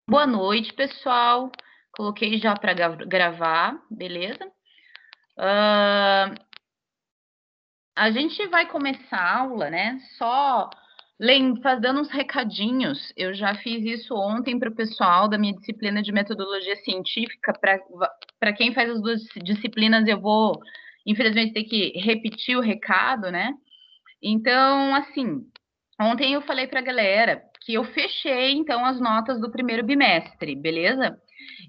Boa noite, pessoal. Coloquei já para gravar, beleza? A gente vai começar a aula, né? Só dando uns recadinhos. Eu já fiz isso ontem para o pessoal da minha disciplina de metodologia científica. Para quem faz as duas disciplinas, eu vou, infelizmente, ter que repetir o recado, né? Então, assim, ontem eu falei para a galera que eu fechei, então, as notas do primeiro bimestre, beleza?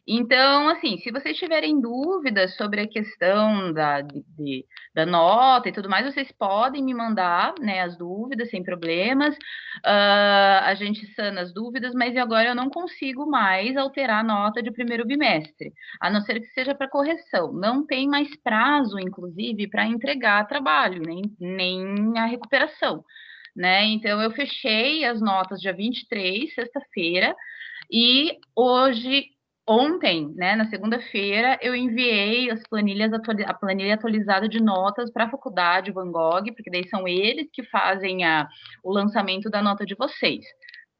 Então, assim, se vocês tiverem dúvidas sobre a questão da nota e tudo mais, vocês podem me mandar, né, as dúvidas sem problemas. A gente sana as dúvidas, mas agora eu não consigo mais alterar a nota de primeiro bimestre, a não ser que seja para correção. Não tem mais prazo, inclusive, para entregar trabalho, nem a recuperação. Né? Então, eu fechei as notas dia 23, sexta-feira, e ontem, né, na segunda-feira, eu enviei a planilha atualizada de notas para a faculdade Van Gogh, porque daí são eles que fazem o lançamento da nota de vocês.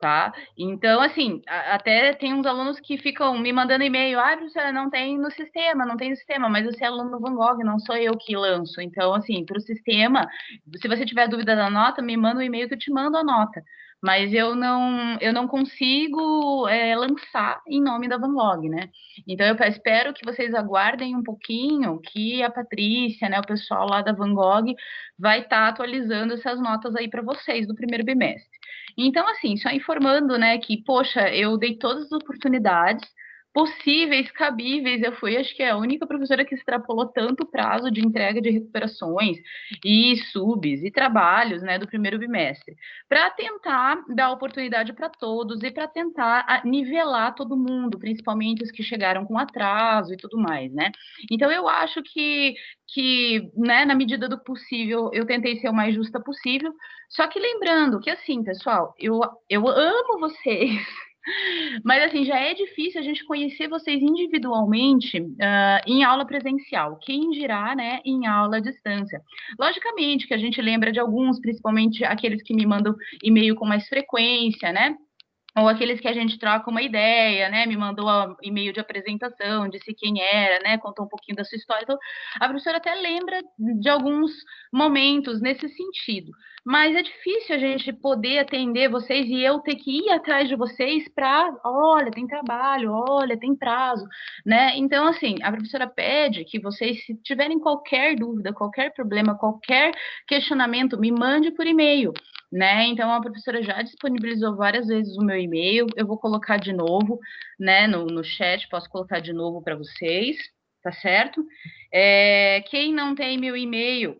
Tá? Então, assim, até tem uns alunos que ficam me mandando e-mail, professora, não tem no sistema, não tem no sistema, mas você é aluno do Van Gogh, não sou eu que lanço. Então, assim, para o sistema, se você tiver dúvida da nota, me manda um e-mail que eu te mando a nota, mas eu não consigo lançar em nome da Van Log, né? Então eu espero que vocês aguardem um pouquinho, que a Patrícia, né, o pessoal lá da Van Gogh vai estar atualizando essas notas aí para vocês do primeiro bimestre. Então, assim, só informando, né, que, poxa, eu dei todas as oportunidades possíveis, cabíveis. Eu fui, acho que, a única professora que extrapolou tanto o prazo de entrega de recuperações e subs e trabalhos, né, do primeiro bimestre, para tentar dar oportunidade para todos e para tentar nivelar todo mundo, principalmente os que chegaram com atraso e tudo mais, né? Então eu acho que né, na medida do possível, eu tentei ser o mais justa possível. Só que lembrando que, assim, pessoal, eu amo vocês, mas, assim, já é difícil a gente conhecer vocês individualmente em aula presencial. Quem dirá, né, em aula à distância. Logicamente que a gente lembra de alguns, principalmente aqueles que me mandam e-mail com mais frequência, né? Ou aqueles que a gente troca uma ideia, né? Me mandou e-mail de apresentação, disse quem era, né? Contou um pouquinho da sua história. Então, a professora até lembra de alguns momentos nesse sentido. Mas é difícil a gente poder atender vocês e eu ter que ir atrás de vocês para, olha, tem trabalho, olha, tem prazo, né? Então, assim, a professora pede que vocês, se tiverem qualquer dúvida, qualquer problema, qualquer questionamento, me mande por e-mail, né? Então a professora já disponibilizou várias vezes o meu e-mail, eu vou colocar de novo, né, no chat, posso colocar de novo para vocês, tá certo? Quem não tem meu e-mail,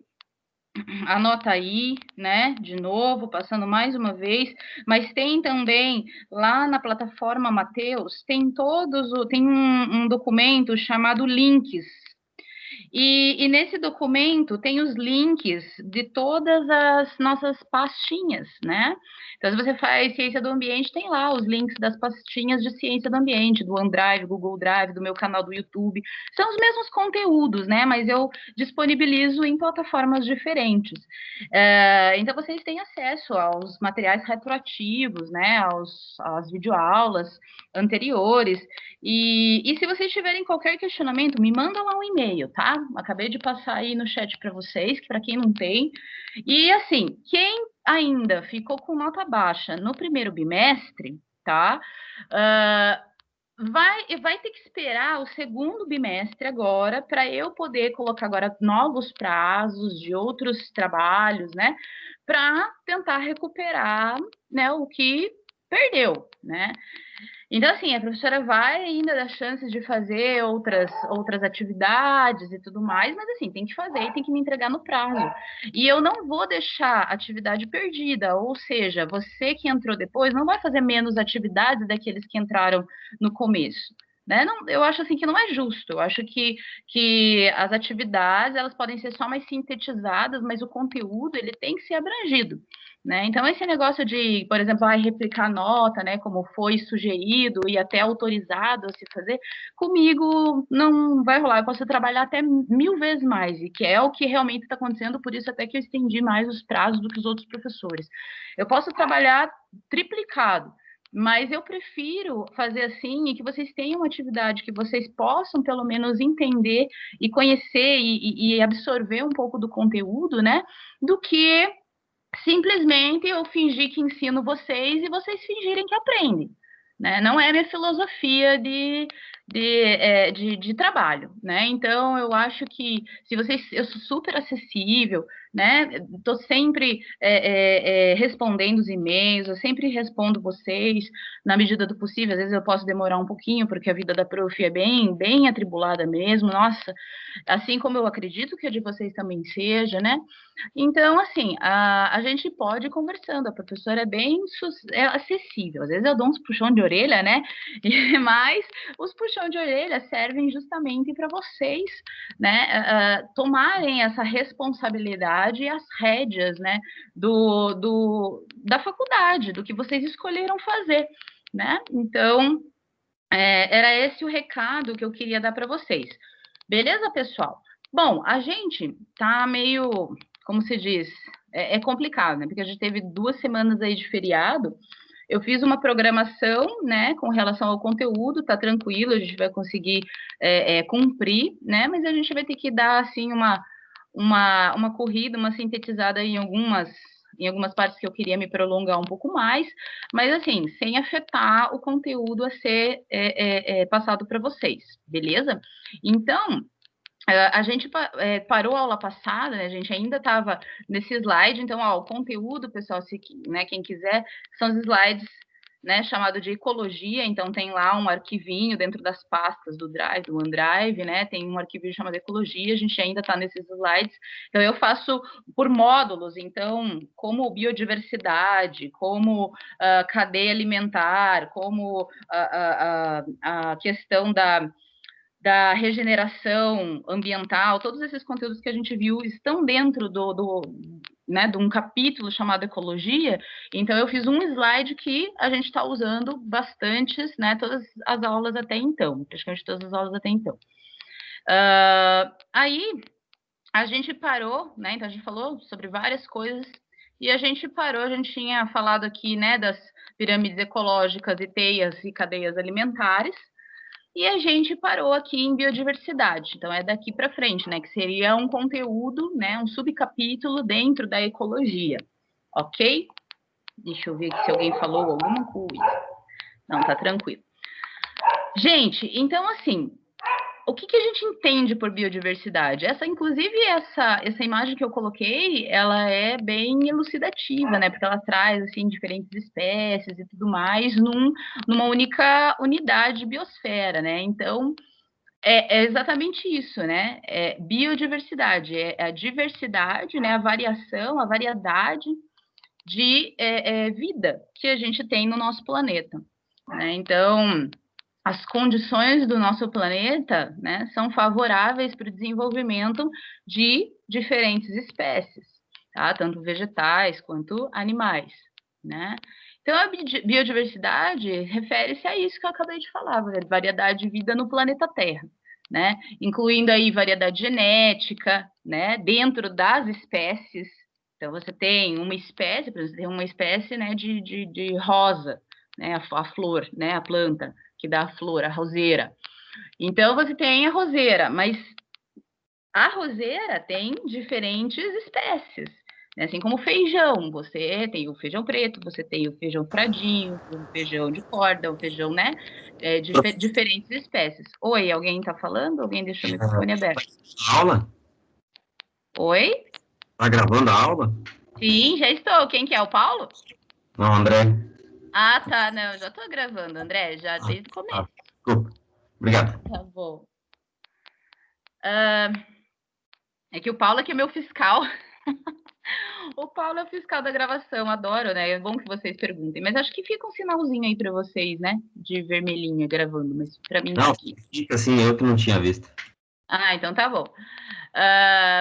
anota aí, né, de novo, passando mais uma vez, mas tem também lá na plataforma Mateus, tem um documento chamado links, e nesse documento tem os links de todas as nossas pastinhas, né? Então, se você faz ciência do ambiente, tem lá os links das pastinhas de ciência do ambiente, do OneDrive, Google Drive, do meu canal do YouTube. São os mesmos conteúdos, né? Mas eu disponibilizo em plataformas diferentes. Então, vocês têm acesso aos materiais retroativos, né? Às videoaulas anteriores. E se vocês tiverem qualquer questionamento, me mandam lá um e-mail, tá? Acabei de passar aí no chat para vocês, que para quem não tem. E assim, quem ainda ficou com nota baixa no primeiro bimestre, tá? Vai ter que esperar o segundo bimestre agora para eu poder colocar agora novos prazos de outros trabalhos, né? Para tentar recuperar, né, o que perdeu, né? Então, assim, a professora vai ainda dar chances de fazer outras atividades e tudo mais, mas, assim, tem que fazer e tem que me entregar no prazo. E eu não vou deixar atividade perdida, ou seja, você que entrou depois não vai fazer menos atividades daqueles que entraram no começo. Né? Não, eu acho assim que não é justo. Eu acho que as atividades elas podem ser só mais sintetizadas, mas o conteúdo ele tem que ser abrangido. Né? Então, esse negócio de, por exemplo, replicar nota, né, como foi sugerido e até autorizado a se fazer, comigo não vai rolar. Eu posso trabalhar até 1000 vezes mais, e que é o que realmente está acontecendo, por isso até que eu estendi mais os prazos do que os outros professores. Eu posso trabalhar triplicado, mas eu prefiro fazer assim e que vocês tenham uma atividade que vocês possam, pelo menos, entender e conhecer e absorver um pouco do conteúdo, né? Do que simplesmente eu fingir que ensino vocês e vocês fingirem que aprendem. Né? Não é minha filosofia de trabalho, né? Então, eu acho que se vocês, eu sou super acessível, né? Estou sempre respondendo os e-mails, eu sempre respondo vocês na medida do possível. Às vezes eu posso demorar um pouquinho, porque a vida da prof é bem atribulada mesmo. Nossa, assim como eu acredito que a de vocês também seja, né? Então, assim, a gente pode ir conversando, a professora é bem acessível. Às vezes eu dou uns puxão de orelha, né? Mas os puxão de orelha servem justamente para vocês, né, tomarem essa responsabilidade e as rédeas, né, da faculdade, do que vocês escolheram fazer, né? Então, era esse o recado que eu queria dar para vocês. Beleza, pessoal? Bom, a gente tá meio, como se diz, é complicado, né? Porque a gente teve 2 semanas aí de feriado. Eu fiz uma programação, né, com relação ao conteúdo, tá tranquilo, a gente vai conseguir cumprir, né? Mas a gente vai ter que dar, assim, uma corrida, uma sintetizada em algumas partes que eu queria me prolongar um pouco mais, mas assim, sem afetar o conteúdo a ser passado para vocês, beleza? Então, a gente parou a aula passada, né? A gente ainda estava nesse slide, então, ó, o conteúdo, pessoal, né, quem quiser, são os slides, né, chamado de ecologia, então tem lá um arquivinho dentro das pastas do Drive, do OneDrive, né, tem um arquivinho chamado ecologia, a gente ainda está nesses slides, então eu faço por módulos, então, como biodiversidade, como cadeia alimentar, como a questão da regeneração ambiental, todos esses conteúdos que a gente viu estão dentro né, de um capítulo chamado Ecologia, então eu fiz um slide que a gente está usando bastantes, né, todas as aulas até então, praticamente todas as aulas até então. Aí, a gente parou, né, então a gente falou sobre várias coisas, e a gente parou, a gente tinha falado aqui, né, das pirâmides ecológicas e teias e cadeias alimentares, e a gente parou aqui em biodiversidade. Então, é daqui para frente, né? Que seria um conteúdo, né? Um subcapítulo dentro da ecologia. Ok? Deixa eu ver se alguém falou alguma coisa. Não, tá tranquilo. Gente, então, assim, o que a gente entende por biodiversidade? Inclusive, essa imagem que eu coloquei, ela é bem elucidativa, né? Porque ela traz, assim, diferentes espécies e tudo mais numa única unidade de biosfera, né? Então, é exatamente isso, né? É biodiversidade, é a diversidade, né? A variação, a variedade de vida que a gente tem no nosso planeta, né? Então, as condições do nosso planeta, né, são favoráveis para o desenvolvimento de diferentes espécies, tá? Tanto vegetais quanto animais, né? Então, a biodiversidade refere-se a isso que eu acabei de falar, variedade de vida no planeta Terra, né? Incluindo aí variedade genética, né, dentro das espécies. Então, você tem uma espécie, por exemplo, você tem uma espécie, né, de rosa, né, a flor, né, a planta que dá a flor, a roseira. Então, você tem a roseira, mas a roseira tem diferentes espécies. Né? Assim como o feijão, você tem o feijão preto, você tem o feijão fradinho, o feijão de corda, o feijão, né? Diferentes espécies. Oi, alguém está falando? Alguém deixou o microfone aberto? Aula? Oi? Tá gravando a aula? Sim, já estou. Quem que é? O Paulo? Não, André. Ah, tá. Não, já estou gravando, André, já Ah, desde o tá. começo. Desculpa. Obrigado. Tá bom. É que o Paulo aqui é meu fiscal. O Paulo é o fiscal da gravação, adoro, né? É bom que vocês perguntem, mas acho que fica um sinalzinho aí para vocês, né? De vermelhinha gravando, mas para mim tá Não, aqui. fica assim, eu que não tinha visto. Ah, então tá bom.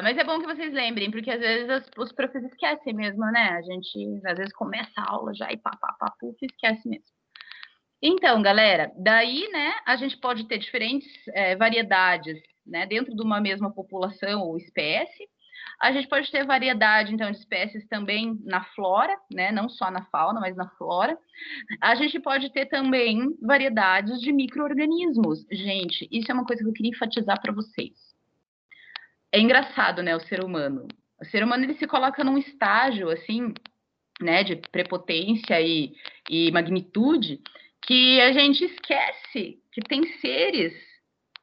Mas é bom que vocês lembrem, porque às vezes os professores esquecem mesmo, né? A gente às vezes começa a aula já e pá, puf, esquece mesmo. Então, galera, daí, né, a gente pode ter diferentes variedades, né, dentro de uma mesma população ou espécie. A gente pode ter variedade, então, de espécies também na flora, né? Não só na fauna, mas na flora. A gente pode ter também variedades de micro-organismos. Gente, isso é uma coisa que eu queria enfatizar para vocês. É engraçado, né, o ser humano. O ser humano, ele se coloca num estágio, assim, né, de prepotência e magnitude, que a gente esquece que tem seres,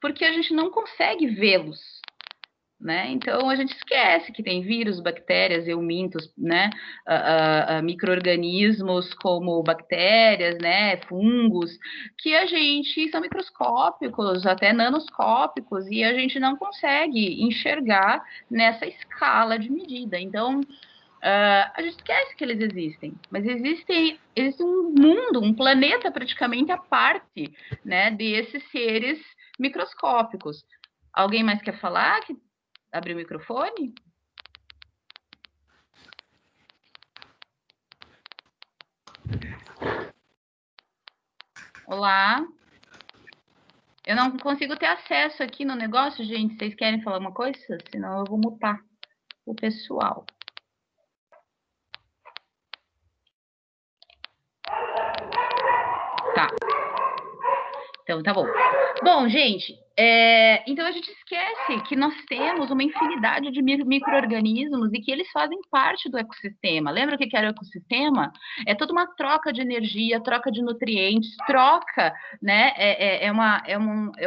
porque a gente não consegue vê-los, né? Então a gente esquece que tem vírus, bactérias, eumintos, né? Micro-organismos como bactérias, né? Fungos, que a gente são microscópicos, até nanoscópicos, e a gente não consegue enxergar nessa escala de medida. Então a gente esquece que eles existem, mas existe um mundo, um planeta praticamente à parte, né, desses seres microscópicos. Alguém mais quer falar? Abrir o microfone? Olá. Eu não consigo ter acesso aqui no negócio, gente. Vocês querem falar uma coisa? Senão eu vou mutar o pessoal. Tá. Então, tá bom. Bom, gente, então a gente esquece que nós temos uma infinidade de micro-organismos e que eles fazem parte do ecossistema. Lembra o que era o ecossistema? É toda uma troca de energia, troca de nutrientes, troca, né? É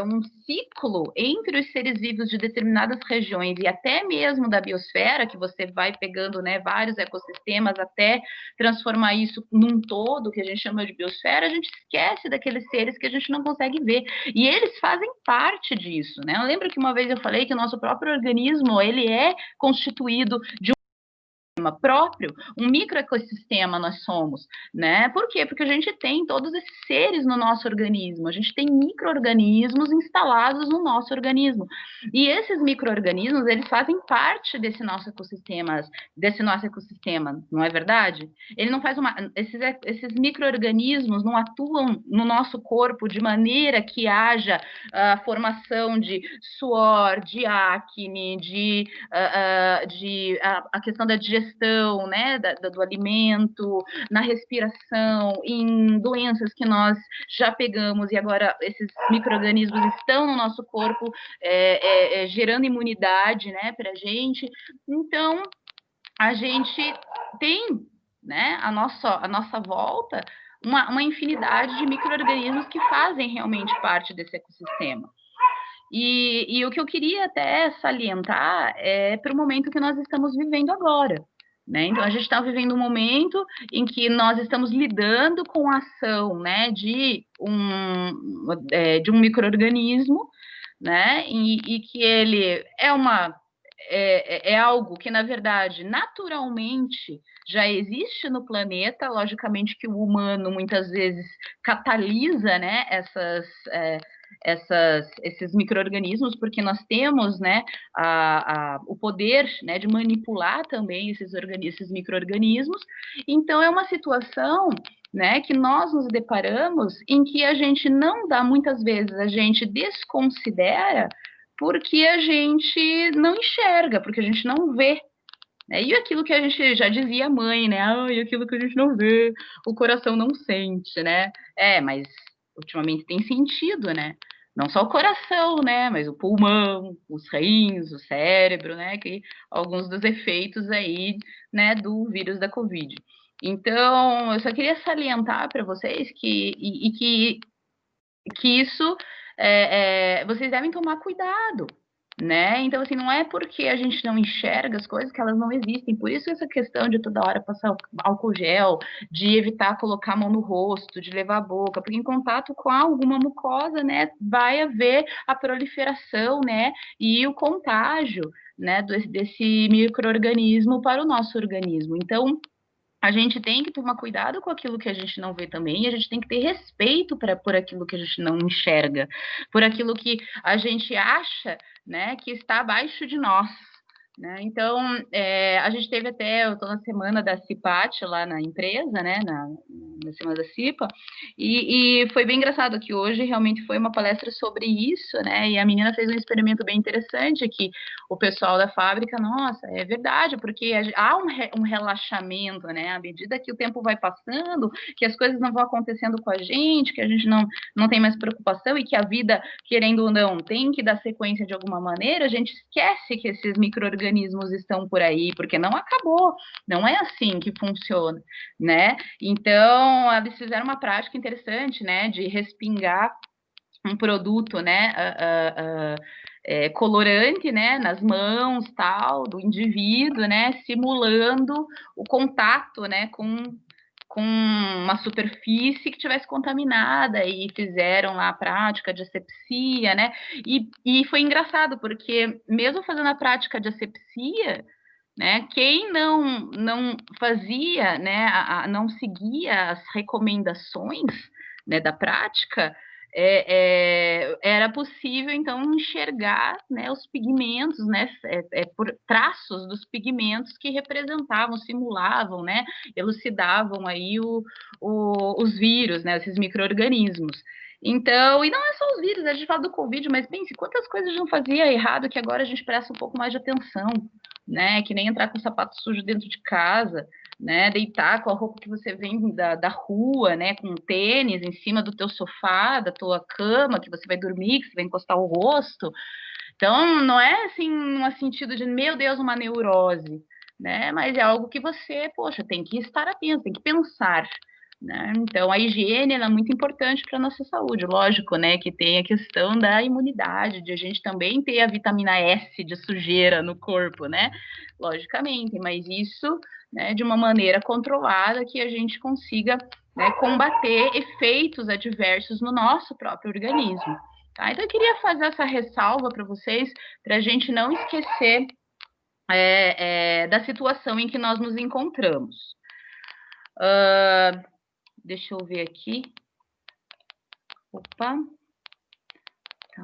um ciclo entre os seres vivos de determinadas regiões e até mesmo da biosfera, que você vai pegando, né, vários ecossistemas até transformar isso num todo, que a gente chama de biosfera. A gente esquece daqueles seres que a gente não consegue ver. E eles fazem parte disso, né? Eu lembro que uma vez eu falei que o nosso próprio organismo, ele é constituído de próprio, um microecossistema nós somos, né? Por quê? Porque a gente tem todos esses seres no nosso organismo, a gente tem micro-organismos instalados no nosso organismo. E esses micro-organismos, eles fazem parte desse nosso ecossistema, não é verdade? Ele não faz esses micro-organismos não atuam no nosso corpo de maneira que haja formação de suor, de acne, a questão da digestão, né, do alimento, na respiração, em doenças que nós já pegamos e agora esses micro-organismos estão no nosso corpo gerando imunidade, né, para a gente. Então, a gente tem, né, a nossa volta uma infinidade de micro-organismos que fazem realmente parte desse ecossistema. E o que eu queria até salientar é para o momento que nós estamos vivendo agora. Né? Então, a gente está vivendo um momento em que nós estamos lidando com a ação, né, de um micro-organismo, né, e que ele é algo que, na verdade, naturalmente já existe no planeta. Logicamente que o humano muitas vezes catalisa, né, esses micro-organismos, porque nós temos, né, o poder, né, de manipular também esses micro-organismos. Então, é uma situação, né, que nós nos deparamos em que a gente não dá, muitas vezes, a gente desconsidera porque a gente não enxerga, porque a gente não vê. E aquilo que a gente já dizia a mãe, né? E aquilo que a gente não vê, o coração não sente, né? Mas ultimamente tem sentido, né? Não só o coração, né? Mas o pulmão, os rins, o cérebro, né? Que alguns dos efeitos aí, né? Do vírus da Covid. Então, eu só queria salientar para vocês que isso vocês devem tomar cuidado, né? Então, assim, não é porque a gente não enxerga as coisas que elas não existem. Por isso essa questão de toda hora passar álcool gel, de evitar colocar a mão no rosto, de levar a boca, porque em contato com alguma mucosa, né, vai haver a proliferação, né, e o contágio, né, desse micro-organismo para o nosso organismo. Então, a gente tem que tomar cuidado com aquilo que a gente não vê também, e a gente tem que ter respeito por aquilo que a gente não enxerga, por aquilo que a gente acha, né, que está abaixo de nós. Né? Então, a gente teve até, eu estou na semana da CIPAT lá na empresa, né, acima da CIPA, e foi bem engraçado que hoje realmente foi uma palestra sobre isso, né, e a menina fez um experimento bem interessante, que o pessoal da fábrica, nossa, é verdade, porque há um relaxamento, né, à medida que o tempo vai passando, que as coisas não vão acontecendo com a gente, que a gente não tem mais preocupação e que a vida, querendo ou não, tem que dar sequência de alguma maneira, a gente esquece que esses micro-organismos estão por aí, porque não acabou, não é assim que funciona, né? Então, eles fizeram uma prática interessante, né, de respingar um produto, né, colorante, né, nas mãos, tal, do indivíduo, né, simulando o contato, né, com uma superfície que tivesse contaminada, e fizeram lá a prática de asepsia, né, e foi engraçado, porque mesmo fazendo a prática de asepsia, né, quem não fazia, né, não seguia as recomendações, né, da prática, era possível, então, enxergar, né, os pigmentos, né, por traços dos pigmentos que representavam, simulavam, né, elucidavam aí os vírus, né, esses micro-organismos. Então, e não é só os vírus, a gente fala do Covid, mas pense quantas coisas a gente não fazia errado que agora a gente presta um pouco mais de atenção, né, que nem entrar com sapato sujo dentro de casa, né, deitar com a roupa que você vem da rua, né, com tênis em cima do teu sofá, da tua cama, que você vai dormir, que você vai encostar o rosto. Então, não é assim, um sentido de, meu Deus, uma neurose, né, mas é algo que você, poxa, tem que estar atento, tem que pensar, né? Então, a higiene ela é muito importante para a nossa saúde. Lógico, né, que tem a questão da imunidade, de a gente também ter a vitamina S de sujeira no corpo, né? Logicamente, mas isso, né, de uma maneira controlada, que a gente consiga, né, combater efeitos adversos no nosso próprio organismo. Tá? Então, eu queria fazer essa ressalva para vocês, para a gente não esquecer da situação em que nós nos encontramos. Deixa eu ver aqui. Opa. Tá.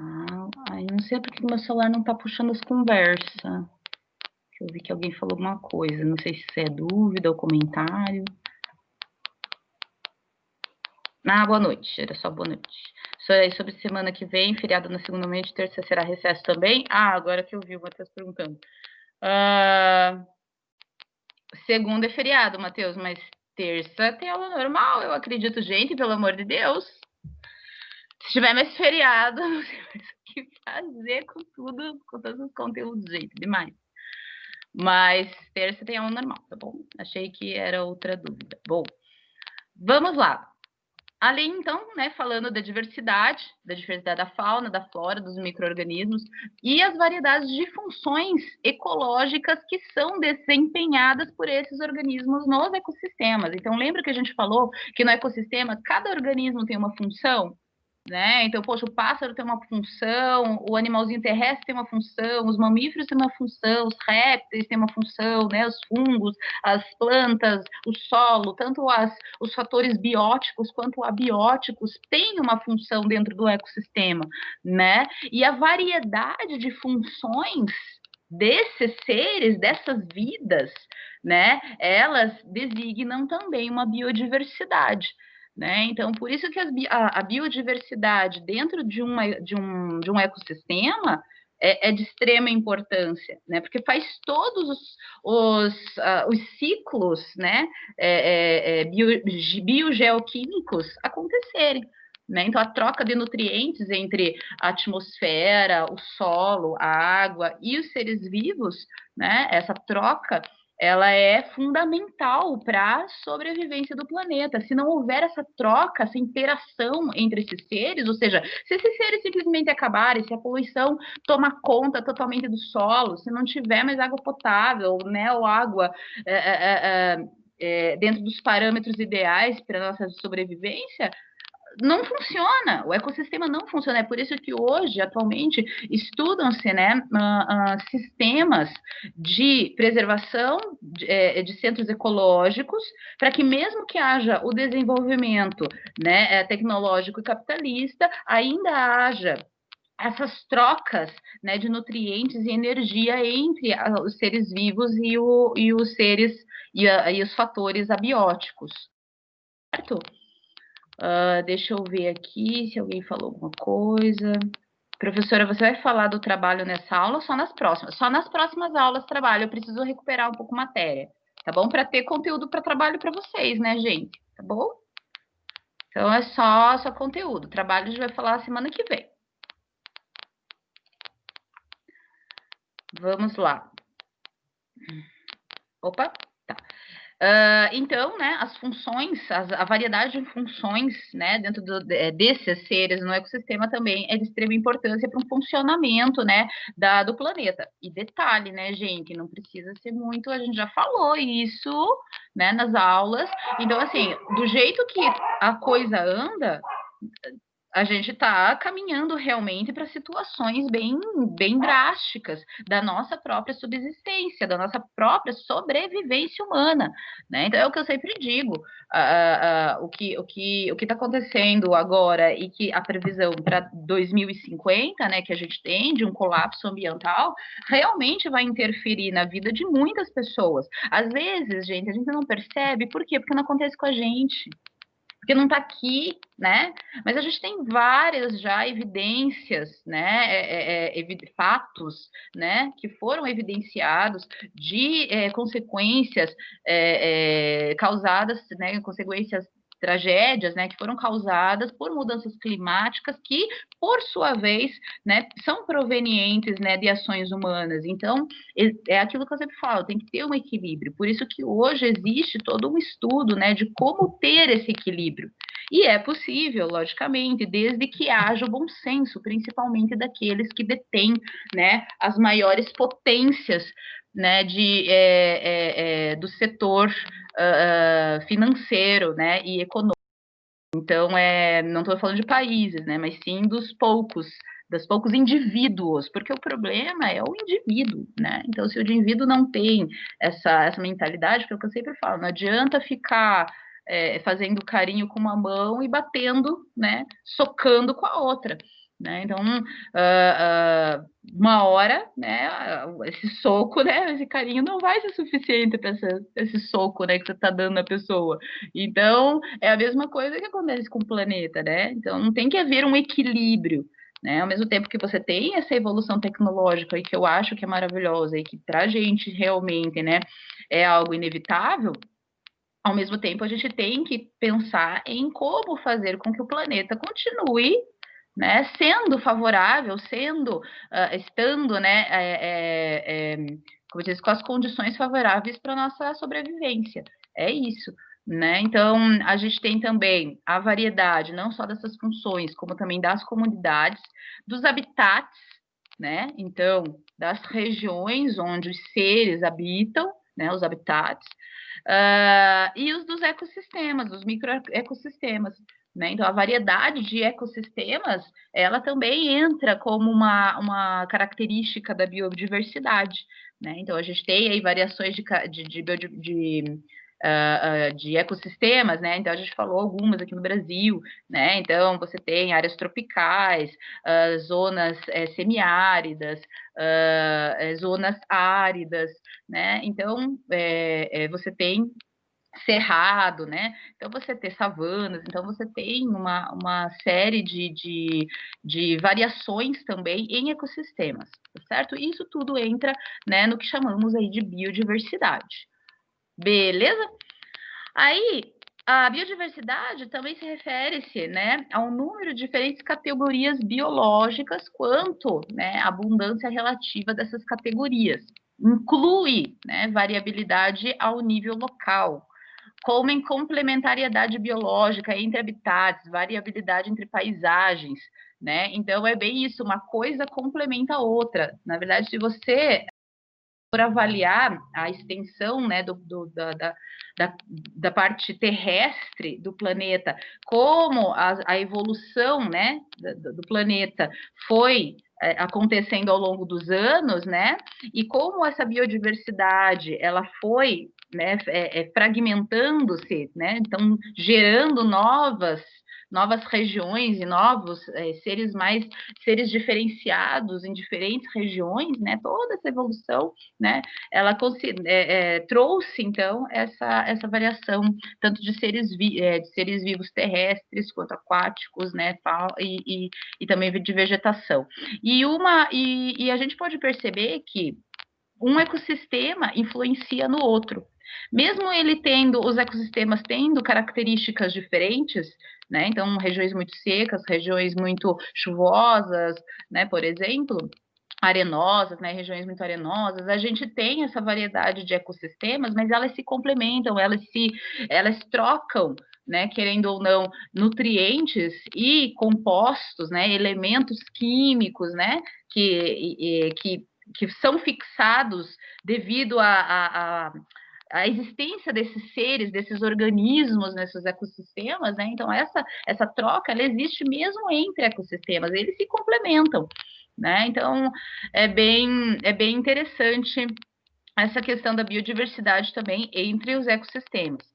Ai, não sei porque meu celular não tá puxando as conversas. Deixa eu ver que alguém falou alguma coisa. Não sei se é dúvida ou comentário. Ah, boa noite. Era só boa noite. Sobre semana que vem, feriado na segunda-noite, terça será recesso também? Ah, agora que eu vi o Matheus perguntando. Segunda é feriado, Matheus, mas terça tem aula normal, eu acredito, gente, pelo amor de Deus. Se tiver mais feriado, não sei mais o que fazer com tudo, com todos os conteúdos, gente, demais. Mas terça tem aula normal, tá bom? Achei que era outra dúvida. Bom, vamos lá. Além, então, né, falando da diversidade da fauna, da flora, dos micro-organismos e as variedades de funções ecológicas que são desempenhadas por esses organismos nos ecossistemas. Então, lembra que a gente falou que no ecossistema cada organismo tem uma função? Né? Então, poxa, o pássaro tem uma função, o animalzinho terrestre tem uma função, os mamíferos têm uma função, os répteis têm uma função, né? Os fungos, as plantas, o solo, tanto os fatores bióticos quanto abióticos têm uma função dentro do ecossistema, né? E a variedade de funções desses seres, dessas vidas, né? Elas designam também uma biodiversidade. Né? Então, por isso que a biodiversidade dentro de um ecossistema é de extrema importância, né? Porque faz todos os ciclos, né, biogeoquímicos acontecerem. Né? Então, a troca de nutrientes entre a atmosfera, o solo, a água e os seres vivos, né? Essa troca ela é fundamental para a sobrevivência do planeta. Se não houver essa troca, essa interação entre esses seres, ou seja, se esses seres simplesmente acabarem, se a poluição tomar conta totalmente do solo, se não tiver mais água potável, né, ou água dentro dos parâmetros ideais para a nossa sobrevivência, não funciona, o ecossistema não funciona. É por isso que hoje, atualmente, estudam-se, né, sistemas de preservação de centros ecológicos, para que mesmo que haja o desenvolvimento, né, tecnológico e capitalista, ainda haja essas trocas, né, de nutrientes e energia entre os seres vivos e os seres e os fatores abióticos. Certo? Deixa eu ver aqui se alguém falou alguma coisa. Professora, você vai falar do trabalho nessa aula ou só nas próximas? Só nas próximas aulas trabalho, eu preciso recuperar um pouco matéria, tá bom? Para ter conteúdo para trabalho para vocês, né, gente? Tá bom? Então é só conteúdo. Trabalho a gente vai falar semana que vem. Vamos lá. Opa, tá. Então, né, as funções, a variedade de funções, né, dentro desses seres no ecossistema também é de extrema importância para o funcionamento, né, do planeta. E detalhe, né, gente, não precisa ser muito, a gente já falou isso, né, nas aulas. Então, assim, do jeito que a coisa anda, a gente está caminhando realmente para situações bem drásticas da nossa própria subsistência, da nossa própria sobrevivência humana, né? Então é o que eu sempre digo, o que está acontecendo agora e que a previsão para 2050, né, que a gente tem de um colapso ambiental, realmente vai interferir na vida de muitas pessoas. Às vezes, gente, a gente não percebe, por quê? Porque não acontece com a gente. Porque não está aqui, né? Mas a gente tem várias já evidências, né? Fatos, né? Que foram evidenciados de consequências causadas, né? Consequências tragédias, né, que foram causadas por mudanças climáticas que, por sua vez, né, são provenientes, né, de ações humanas. Então, é aquilo que eu sempre falo, tem que ter um equilíbrio. Por isso que hoje existe todo um estudo, né, de como ter esse equilíbrio. E é possível, logicamente, desde que haja o bom senso, principalmente daqueles que detêm, né, as maiores potências, né, do setor financeiro, né, e econômico. Então, não estou falando de países, né, mas sim dos poucos indivíduos, porque o problema é o indivíduo, né? Então, se o indivíduo não tem essa mentalidade, que é o que eu sempre falo, não adianta ficar fazendo carinho com uma mão e batendo, né? Socando com a outra. Né? Então, uma hora, né, esse soco, né, esse carinho não vai ser suficiente para esse soco, né, que você está dando na pessoa. Então, é a mesma coisa que acontece com o planeta, né? Então, não tem que haver um equilíbrio, né? Ao mesmo tempo que você tem essa evolução tecnológica e que eu acho que é maravilhosa e que para a gente realmente, né, é algo inevitável. Ao mesmo tempo, a gente tem que pensar em como fazer com que o planeta continue, né, sendo favorável, estando, né, como diz, com as condições favoráveis para a nossa sobrevivência. É isso. Né? Então, a gente tem também a variedade, não só dessas funções, como também das comunidades, dos habitats, né? Então, das regiões onde os seres habitam, né? Os habitats, e os dos ecossistemas, dos microecossistemas. Né? Então, a variedade de ecossistemas, ela também entra como uma característica da biodiversidade. Né? Então, a gente tem aí variações de ecossistemas, né? Então, a gente falou algumas aqui no Brasil, né? Então, você tem áreas tropicais, zonas semiáridas, zonas áridas, né? Então, você tem cerrado, né? Então você tem savanas, então você tem uma série de variações também em ecossistemas, tá certo? E isso tudo entra, né, no que chamamos aí de biodiversidade. Beleza? Aí, a biodiversidade também se refere-se, né, a um número de diferentes categorias biológicas quanto, né, a abundância relativa dessas categorias. Inclui, né, variabilidade ao nível local, como em complementariedade biológica entre habitats, variabilidade entre paisagens, né? Então é bem isso, uma coisa complementa a outra. Na verdade, se você for avaliar a extensão, né, da parte terrestre do planeta, como a evolução, né, do planeta foi acontecendo ao longo dos anos, né, e como essa biodiversidade ela foi, né, fragmentando-se, né, então gerando novas regiões e novos seres diferenciados em diferentes regiões, né? Toda essa evolução, né? Ela trouxe então essa variação tanto de seres vivos terrestres quanto aquáticos, né? E também de vegetação. E a gente pode perceber que um ecossistema influencia no outro. Mesmo os ecossistemas tendo características diferentes, né? Então, regiões muito secas, regiões muito chuvosas, né? Por exemplo, arenosas, né? Regiões muito arenosas, a gente tem essa variedade de ecossistemas, mas elas se complementam, elas trocam, né, querendo ou não, nutrientes e compostos, né, elementos químicos, né, que são fixados devido a existência desses seres, desses organismos nesses ecossistemas, né? Então, essa troca, ela existe mesmo entre ecossistemas, eles se complementam, né? Então, é bem interessante essa questão da biodiversidade também entre os ecossistemas.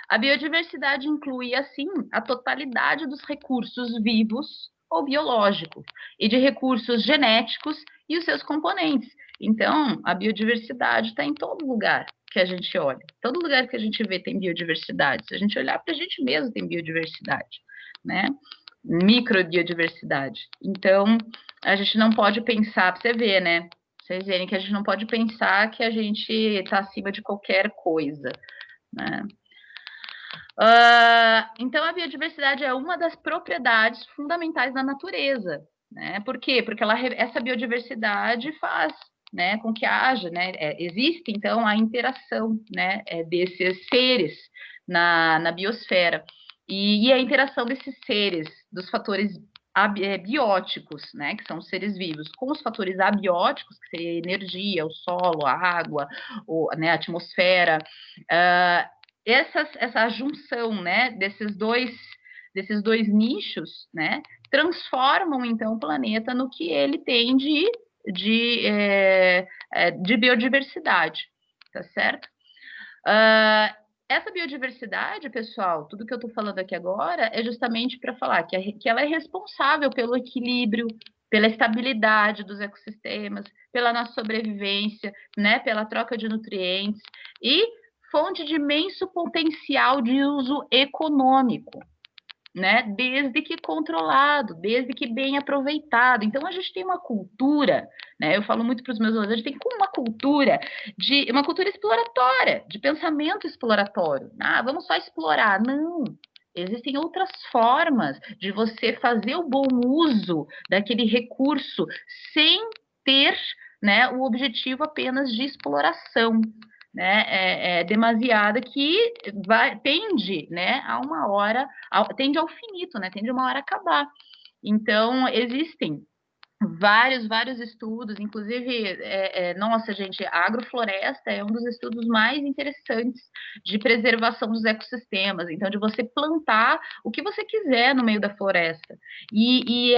A biodiversidade inclui, assim, a totalidade dos recursos vivos ou biológicos e de recursos genéticos e os seus componentes. Então, a biodiversidade está em todo lugar que a gente olha. Todo lugar que a gente vê tem biodiversidade. Se a gente olhar para a gente mesmo, tem biodiversidade, né? Microbiodiversidade. Então, a gente não pode pensar, para você ver, né? Vocês verem que a gente não pode pensar que a gente está acima de qualquer coisa, né? Então, a biodiversidade é uma das propriedades fundamentais da natureza, né? Por quê? Porque essa biodiversidade faz, né, com que haja, né, existe, então, a interação, né, desses seres na biosfera. E a interação desses seres, dos fatores bióticos, né, que são os seres vivos, com os fatores abióticos, que seria a energia, o solo, a água, né, a atmosfera, essa junção, né, desses dois nichos, né, transformam então o planeta no que ele tem de biodiversidade, tá certo? Essa biodiversidade, pessoal, tudo que eu estou falando aqui agora é justamente para falar que ela é responsável pelo equilíbrio, pela estabilidade dos ecossistemas, pela nossa sobrevivência, né, pela troca de nutrientes e fonte de imenso potencial de uso econômico, né? Desde que controlado, desde que bem aproveitado. Então a gente tem uma cultura, né? Eu falo muito para os meus alunos, a gente tem uma cultura exploratória, de pensamento exploratório. Vamos só explorar. Não. Existem outras formas de você fazer o bom uso daquele recurso sem ter, né, o objetivo apenas de exploração, né, demasiada que tende, né, a uma hora, tende ao finito, né, tende a uma hora a acabar. Então, existem vários estudos, inclusive, nossa, gente, a agrofloresta é um dos estudos mais interessantes de preservação dos ecossistemas, então, de você plantar o que você quiser no meio da floresta. E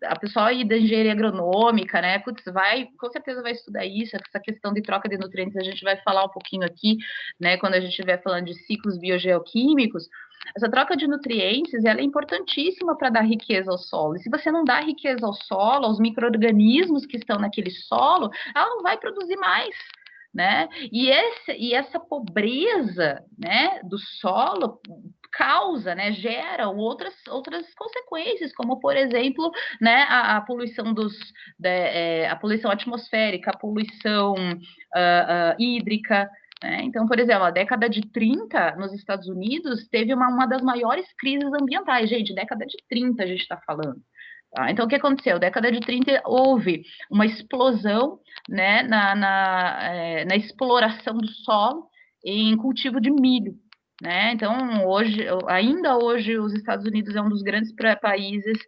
a pessoa aí da engenharia agronômica, né, com certeza vai estudar isso, essa questão de troca de nutrientes, a gente vai falar um pouquinho aqui, né, quando a gente estiver falando de ciclos biogeoquímicos. Essa troca de nutrientes, ela é importantíssima para dar riqueza ao solo. E se você não dá riqueza ao solo, aos micro-organismos que estão naquele solo, ela não vai produzir mais, né? E essa pobreza, né, do solo causa, né, gera outras consequências, como, por exemplo, né, a poluição a poluição atmosférica, a poluição hídrica, né? Então, por exemplo, a década de 30 nos Estados Unidos teve uma das maiores crises ambientais. Gente, década de 30 a gente está falando. Tá? Então, o que aconteceu? Década de 30 houve uma explosão, né, na exploração do solo em cultivo de milho. Né? Então, ainda hoje, os Estados Unidos é um dos grandes países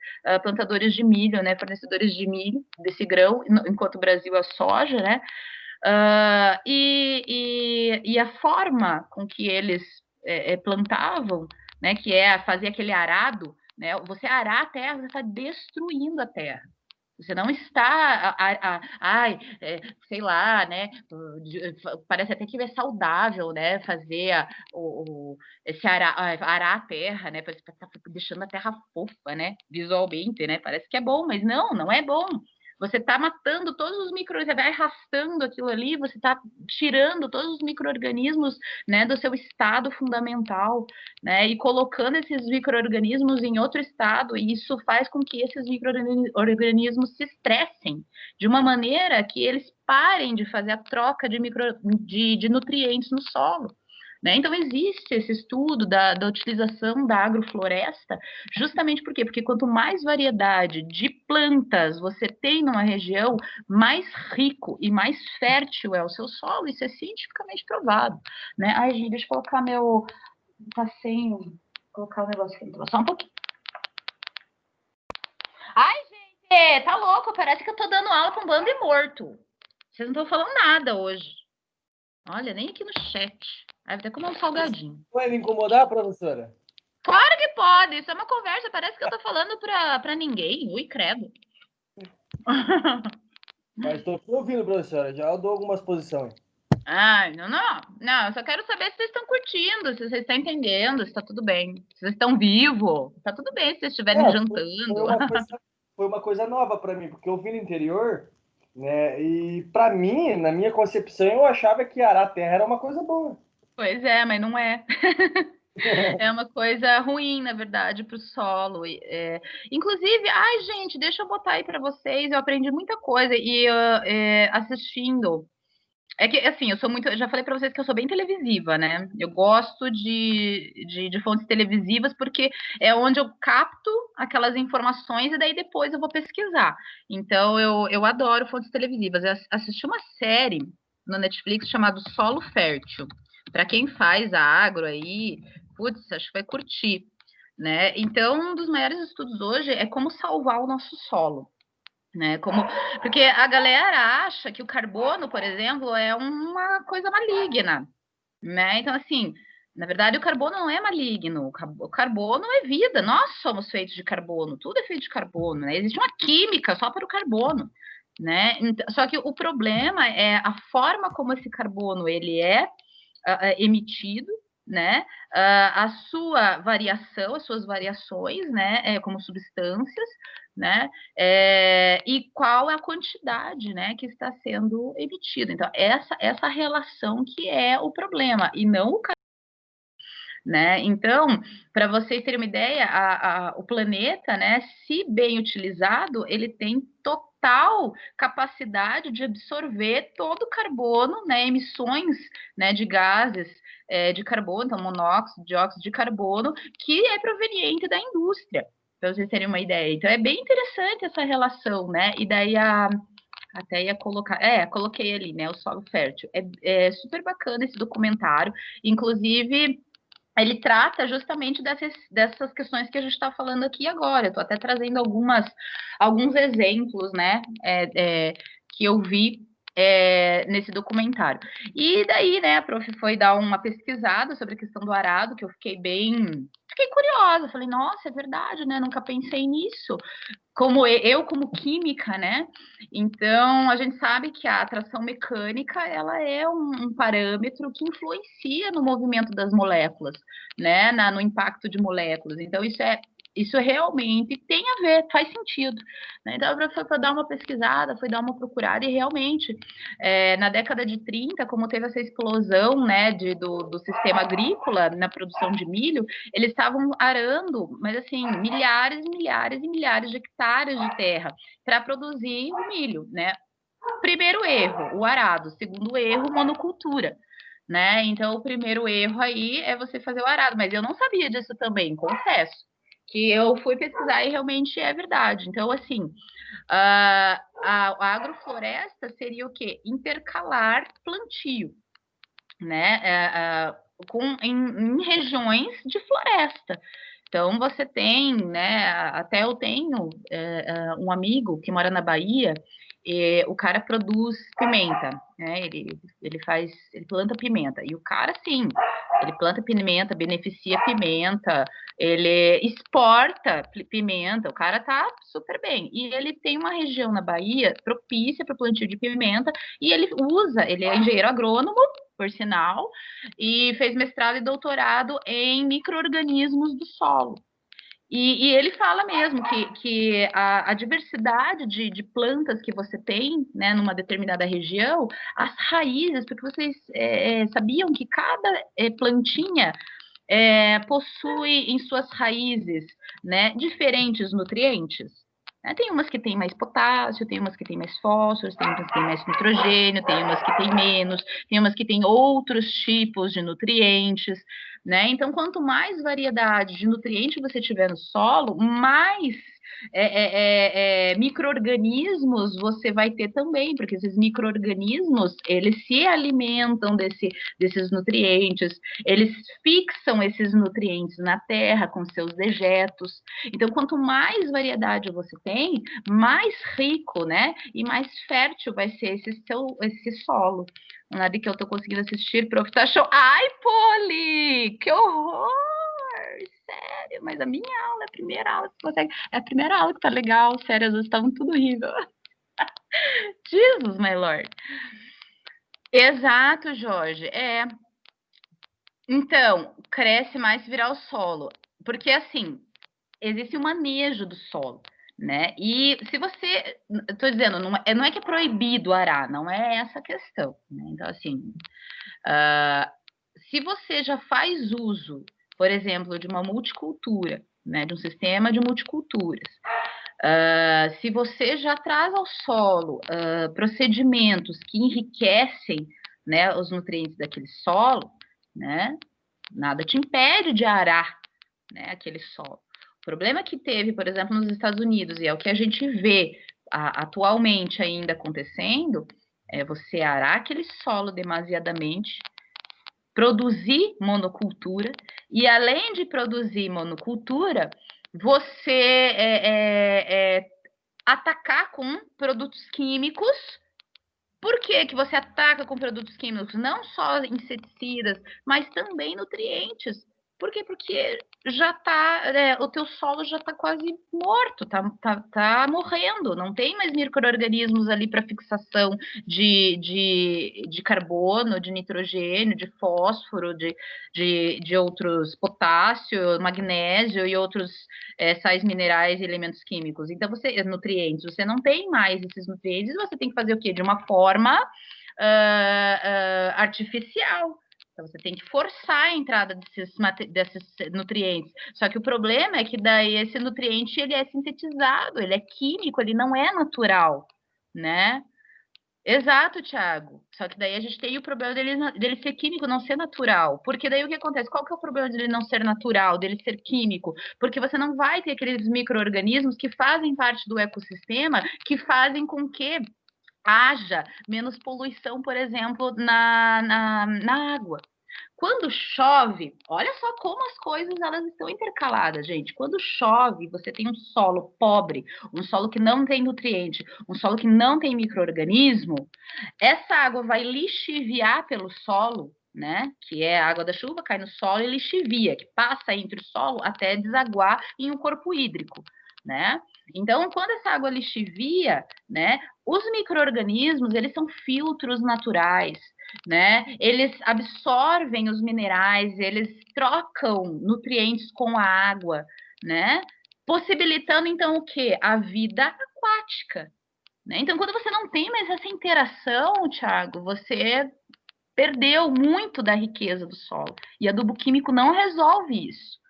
plantadores de milho, né, fornecedores de milho, desse grão, enquanto o Brasil é soja, né? E a forma com que eles plantavam, né, que é fazer aquele arado, né, você arar a terra, você está destruindo a terra. Você não está, sei lá, né? Parece até que é saudável, né? Fazer esse arar a terra, né? Parece que tá deixando a terra fofa, né? Visualmente, né? Parece que é bom, mas não é bom. Você está matando todos os você vai arrastando aquilo ali, você está tirando todos os micro-organismos, né, do seu estado fundamental, né, e colocando esses micro-organismos em outro estado, e isso faz com que esses micro-organismos se estressem de uma maneira que eles parem de fazer a troca de nutrientes no solo. Né? Então, existe esse estudo da utilização da agrofloresta, justamente por quê? Porque quanto mais variedade de plantas você tem numa região, mais rico e mais fértil é o seu solo, isso é cientificamente provado. Né? Ai, gente, deixa eu colocar tá sem colocar o negócio aqui. Só um pouquinho. Ai, gente, tá louco, parece que eu tô dando aula pra um bando de morto. Vocês não estão falando nada hoje. Olha, nem aqui no chat. Aí vou até comer um salgadinho. Vai me incomodar, professora? Claro que pode. Isso é uma conversa. Parece que eu tô falando pra ninguém. Ui, credo. Mas estou ouvindo, professora. Já dou algumas posições. Ai, não. Eu só quero saber se vocês estão curtindo, se vocês estão entendendo, se tá tudo bem. Se vocês estão vivos, tá tudo bem se vocês estiverem jantando. Foi uma coisa nova para mim, porque eu vim no interior, né? E para mim, na minha concepção, eu achava que arar a terra era uma coisa boa. Pois é, mas não é. É uma coisa ruim, na verdade, para o solo. Inclusive, ai, gente, deixa eu botar aí para vocês. Eu aprendi muita coisa e assistindo. É que, assim, eu já falei para vocês que eu sou bem televisiva, né? Eu gosto de fontes televisivas porque é onde eu capto aquelas informações e daí depois eu vou pesquisar. Então, eu adoro fontes televisivas. Eu assisti uma série no Netflix chamada Solo Fértil. Para quem faz a agro aí, putz, acho que vai curtir, né? Então, um dos maiores estudos hoje é como salvar o nosso solo. Né? Porque a galera acha que o carbono, por exemplo, é uma coisa maligna, né? Então, assim, na verdade, o carbono não é maligno, o carbono é vida, nós somos feitos de carbono, tudo é feito de carbono, né? Existe uma química só para o carbono, né? Só que o problema é a forma como esse carbono ele é emitido, né? A sua variação, as suas variações, né? Como substâncias, né? E qual é a quantidade, né? Que está sendo emitida. Então, essa relação que é o problema, e não o né? Então, para vocês terem uma ideia, o planeta, né, se bem utilizado, ele tem total capacidade de absorver todo o carbono, né, emissões, né, de gases de carbono, então monóxido, dióxido de carbono, que é proveniente da indústria, para vocês terem uma ideia. Então, é bem interessante essa relação, né? E daí até ia colocar, coloquei ali, né, o solo fértil. É super bacana esse documentário, inclusive ele trata justamente dessas questões que a gente está falando aqui agora. Eu estou até trazendo alguns exemplos, né, que eu vi nesse documentário. E daí, né, a prof foi dar uma pesquisada sobre a questão do arado, que eu fiquei curiosa. Falei, nossa, é verdade, né? Nunca pensei nisso. Como química, né? Então, a gente sabe que a atração mecânica, ela é um parâmetro que influencia no movimento das moléculas, né? No impacto de moléculas. Então, isso realmente tem a ver, faz sentido. Né? Então, foi para dar uma pesquisada, foi dar uma procurada, e realmente, na década de 30, como teve essa explosão, né, do sistema agrícola na produção de milho, eles estavam arando, mas assim, milhares e milhares e milhares de hectares de terra para produzir o milho, né? Primeiro erro, o arado. Segundo erro, monocultura. Né? Então, o primeiro erro aí é você fazer o arado, mas eu não sabia disso também, confesso, que eu fui pesquisar e realmente é verdade. Então, assim, a agrofloresta seria o quê? Intercalar plantio, né? Em regiões de floresta. Então, você tem, né? Até eu tenho um amigo que mora na Bahia, o cara produz pimenta, né? Ele planta pimenta. E o cara, sim, ele planta pimenta, beneficia pimenta, ele exporta pimenta, o cara tá super bem. E ele tem uma região na Bahia propícia para o plantio de pimenta, e ele é engenheiro agrônomo, por sinal, e fez mestrado e doutorado em micro-organismos do solo. E ele fala mesmo que a diversidade de plantas que você tem, né, numa determinada região, as raízes, porque vocês sabiam que cada plantinha possui em suas raízes, né, diferentes nutrientes? Tem umas que têm mais potássio, tem umas que têm mais fósforo, tem umas que têm mais nitrogênio, tem umas que têm menos, tem umas que têm outros tipos de nutrientes, né? Então, quanto mais variedade de nutriente você tiver no solo, mais micro-organismos você vai ter também, porque esses micro-organismos, eles se alimentam desses nutrientes, eles fixam esses nutrientes na terra com seus dejetos. Então, quanto mais variedade você tem, mais rico, né? E mais fértil vai ser esse solo. Na hora que eu tô conseguindo assistir, prof, tá show. Ai, Poli! Que horror! Sério, mas a minha aula, a primeira aula que você consegue. É a primeira aula que tá legal, sério, as outras estavam tudo horrível. Jesus, my lord. Exato, Jorge. Então, cresce mais se virar o solo. Porque, assim, existe um manejo do solo, né? E se você... Estou dizendo, não é que é proibido arar, não é essa a questão, né? Então, assim, se você já faz uso, por exemplo, de uma multicultura, né? De um sistema de multiculturas, se você já traz ao solo procedimentos que enriquecem, né, os nutrientes daquele solo, né, nada te impede de arar, né, aquele solo. O problema que teve, por exemplo, nos Estados Unidos, e é o que a gente vê atualmente ainda acontecendo, é você arar aquele solo demasiadamente, produzir monocultura, e além de produzir monocultura, você atacar com produtos químicos. Por que você ataca com produtos químicos? Não só inseticidas, mas também nutrientes. Por quê? Porque já tá, o teu solo já está quase morto, tá morrendo, não tem mais micro-organismos ali para fixação de carbono, de nitrogênio, de fósforo, de outros potássio, magnésio e outros sais minerais e elementos químicos. Então, nutrientes, você não tem mais esses nutrientes, você tem que fazer o quê? De uma forma artificial. Então, você tem que forçar a entrada desses nutrientes. Só que o problema é que daí esse nutriente ele é sintetizado, ele é químico, ele não é natural, né? Exato, Thiago. Só que daí a gente tem o problema dele ser químico, não ser natural. Porque daí o que acontece? Qual que é o problema dele não ser natural, dele ser químico? Porque você não vai ter aqueles micro-organismos que fazem parte do ecossistema, que fazem com que haja menos poluição, por exemplo, na água. Quando chove, olha só como as coisas elas estão intercaladas, gente. Quando chove, você tem um solo pobre, um solo que não tem nutriente, um solo que não tem micro-organismo, essa água vai lixiviar pelo solo, né? Que é a água da chuva, cai no solo e lixivia, que passa entre o solo até desaguar em um corpo hídrico, né? Então, quando essa água lixivia, né? Os micro-organismos, eles são filtros naturais, né? Eles absorvem os minerais, eles trocam nutrientes com a água, né? Possibilitando, então, o quê? A vida aquática, né? Então, quando você não tem mais essa interação, Thiago, você perdeu muito da riqueza do solo. E adubo químico não resolve isso,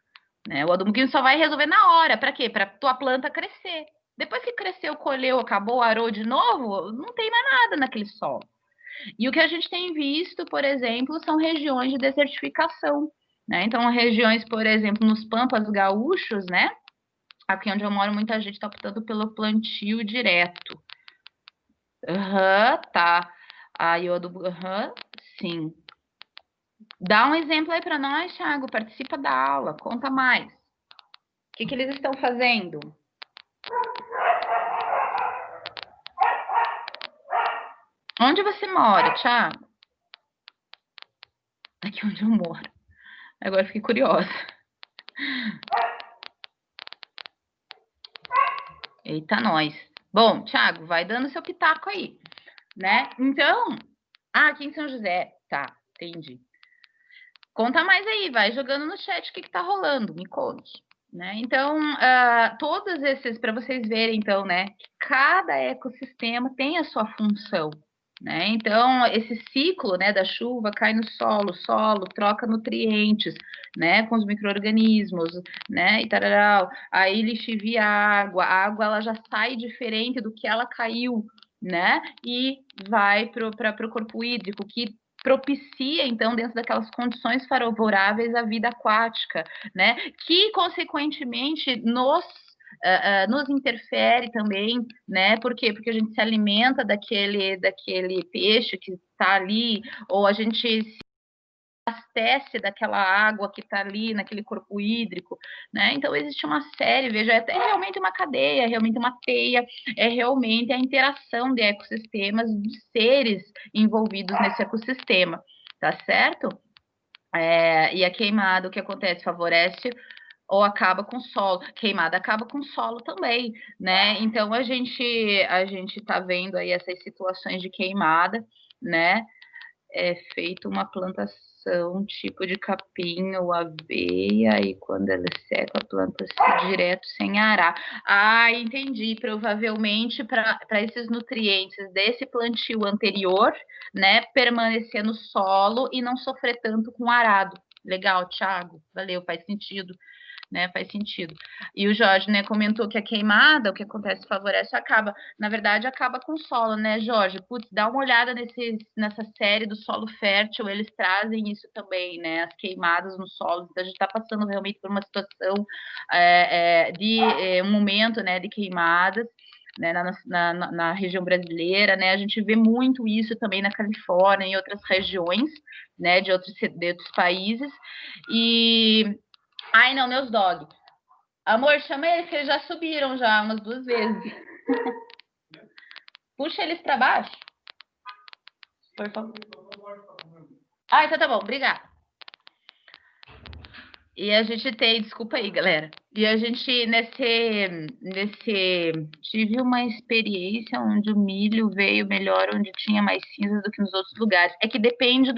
né? O adubo químico só vai resolver na hora. Para quê? Para tua planta crescer. Depois que cresceu, colheu, acabou, arou de novo, não tem mais nada naquele solo. E o que a gente tem visto, por exemplo, são regiões de desertificação, né? Então, regiões, por exemplo, nos Pampas Gaúchos, né? Aqui onde eu moro, muita gente está optando pelo plantio direto. Tá. Aí o adubo, sim. Dá um exemplo aí para nós, Thiago. Participa da aula, conta mais. O que eles estão fazendo? Onde você mora, Thiago? Aqui onde eu moro. Agora fiquei curiosa. Eita, nós. Bom, Thiago, vai dando seu pitaco aí, né? Então, aqui em São José. Tá, entendi. Conta mais aí, vai jogando no chat o que tá rolando, me conte. Né? Então, todos esses, para vocês verem, então, né, que cada ecossistema tem a sua função. Né? Então, esse ciclo, né, da chuva cai no solo, solo troca nutrientes, né, com os micro-organismos, né, e tararau. Aí lixivia a água ela já sai diferente do que ela caiu, né, e vai para o corpo hídrico, que propicia, então, dentro daquelas condições favoráveis à vida aquática, né? Que, consequentemente, nos interfere também, né? Por quê? Porque a gente se alimenta daquele peixe que está ali, ou a gente se abastece daquela água que está ali naquele corpo hídrico, né? Então existe uma série, veja, é realmente uma cadeia, é realmente uma teia, é realmente a interação de ecossistemas, de seres envolvidos nesse ecossistema, tá certo? E a queimada, o que acontece? Favorece ou acaba com o solo. Queimada acaba com o solo também, né? Então a gente está vendo aí essas situações de queimada, né? É feito uma plantação tipo de capim ou aveia, e quando ela seca, a planta-se direto sem arar. Entendi. Provavelmente para esses nutrientes desse plantio anterior, né, permanecer no solo e não sofrer tanto com arado. Legal, Thiago. Valeu, faz sentido. Né, faz sentido. E o Jorge, né, comentou que a queimada, o que acontece, favorece, acaba. Na verdade, acaba com o solo, né, Jorge? Putz, dá uma olhada nessa série do solo fértil, eles trazem isso também, né, as queimadas no solo. Então, a gente está passando realmente por uma situação de um momento, né, de queimadas, né, na região brasileira, né, a gente vê muito isso também na Califórnia e em outras regiões, né, de outros países, e ai, não, meus dog. Amor, chama eles, que eles já subiram já umas 2 vezes. Puxa eles para baixo. Por favor. Então tá bom, obrigada. E a gente tem, desculpa aí, galera. E a gente, tive uma experiência onde o milho veio melhor, onde tinha mais cinzas do que nos outros lugares. É que depende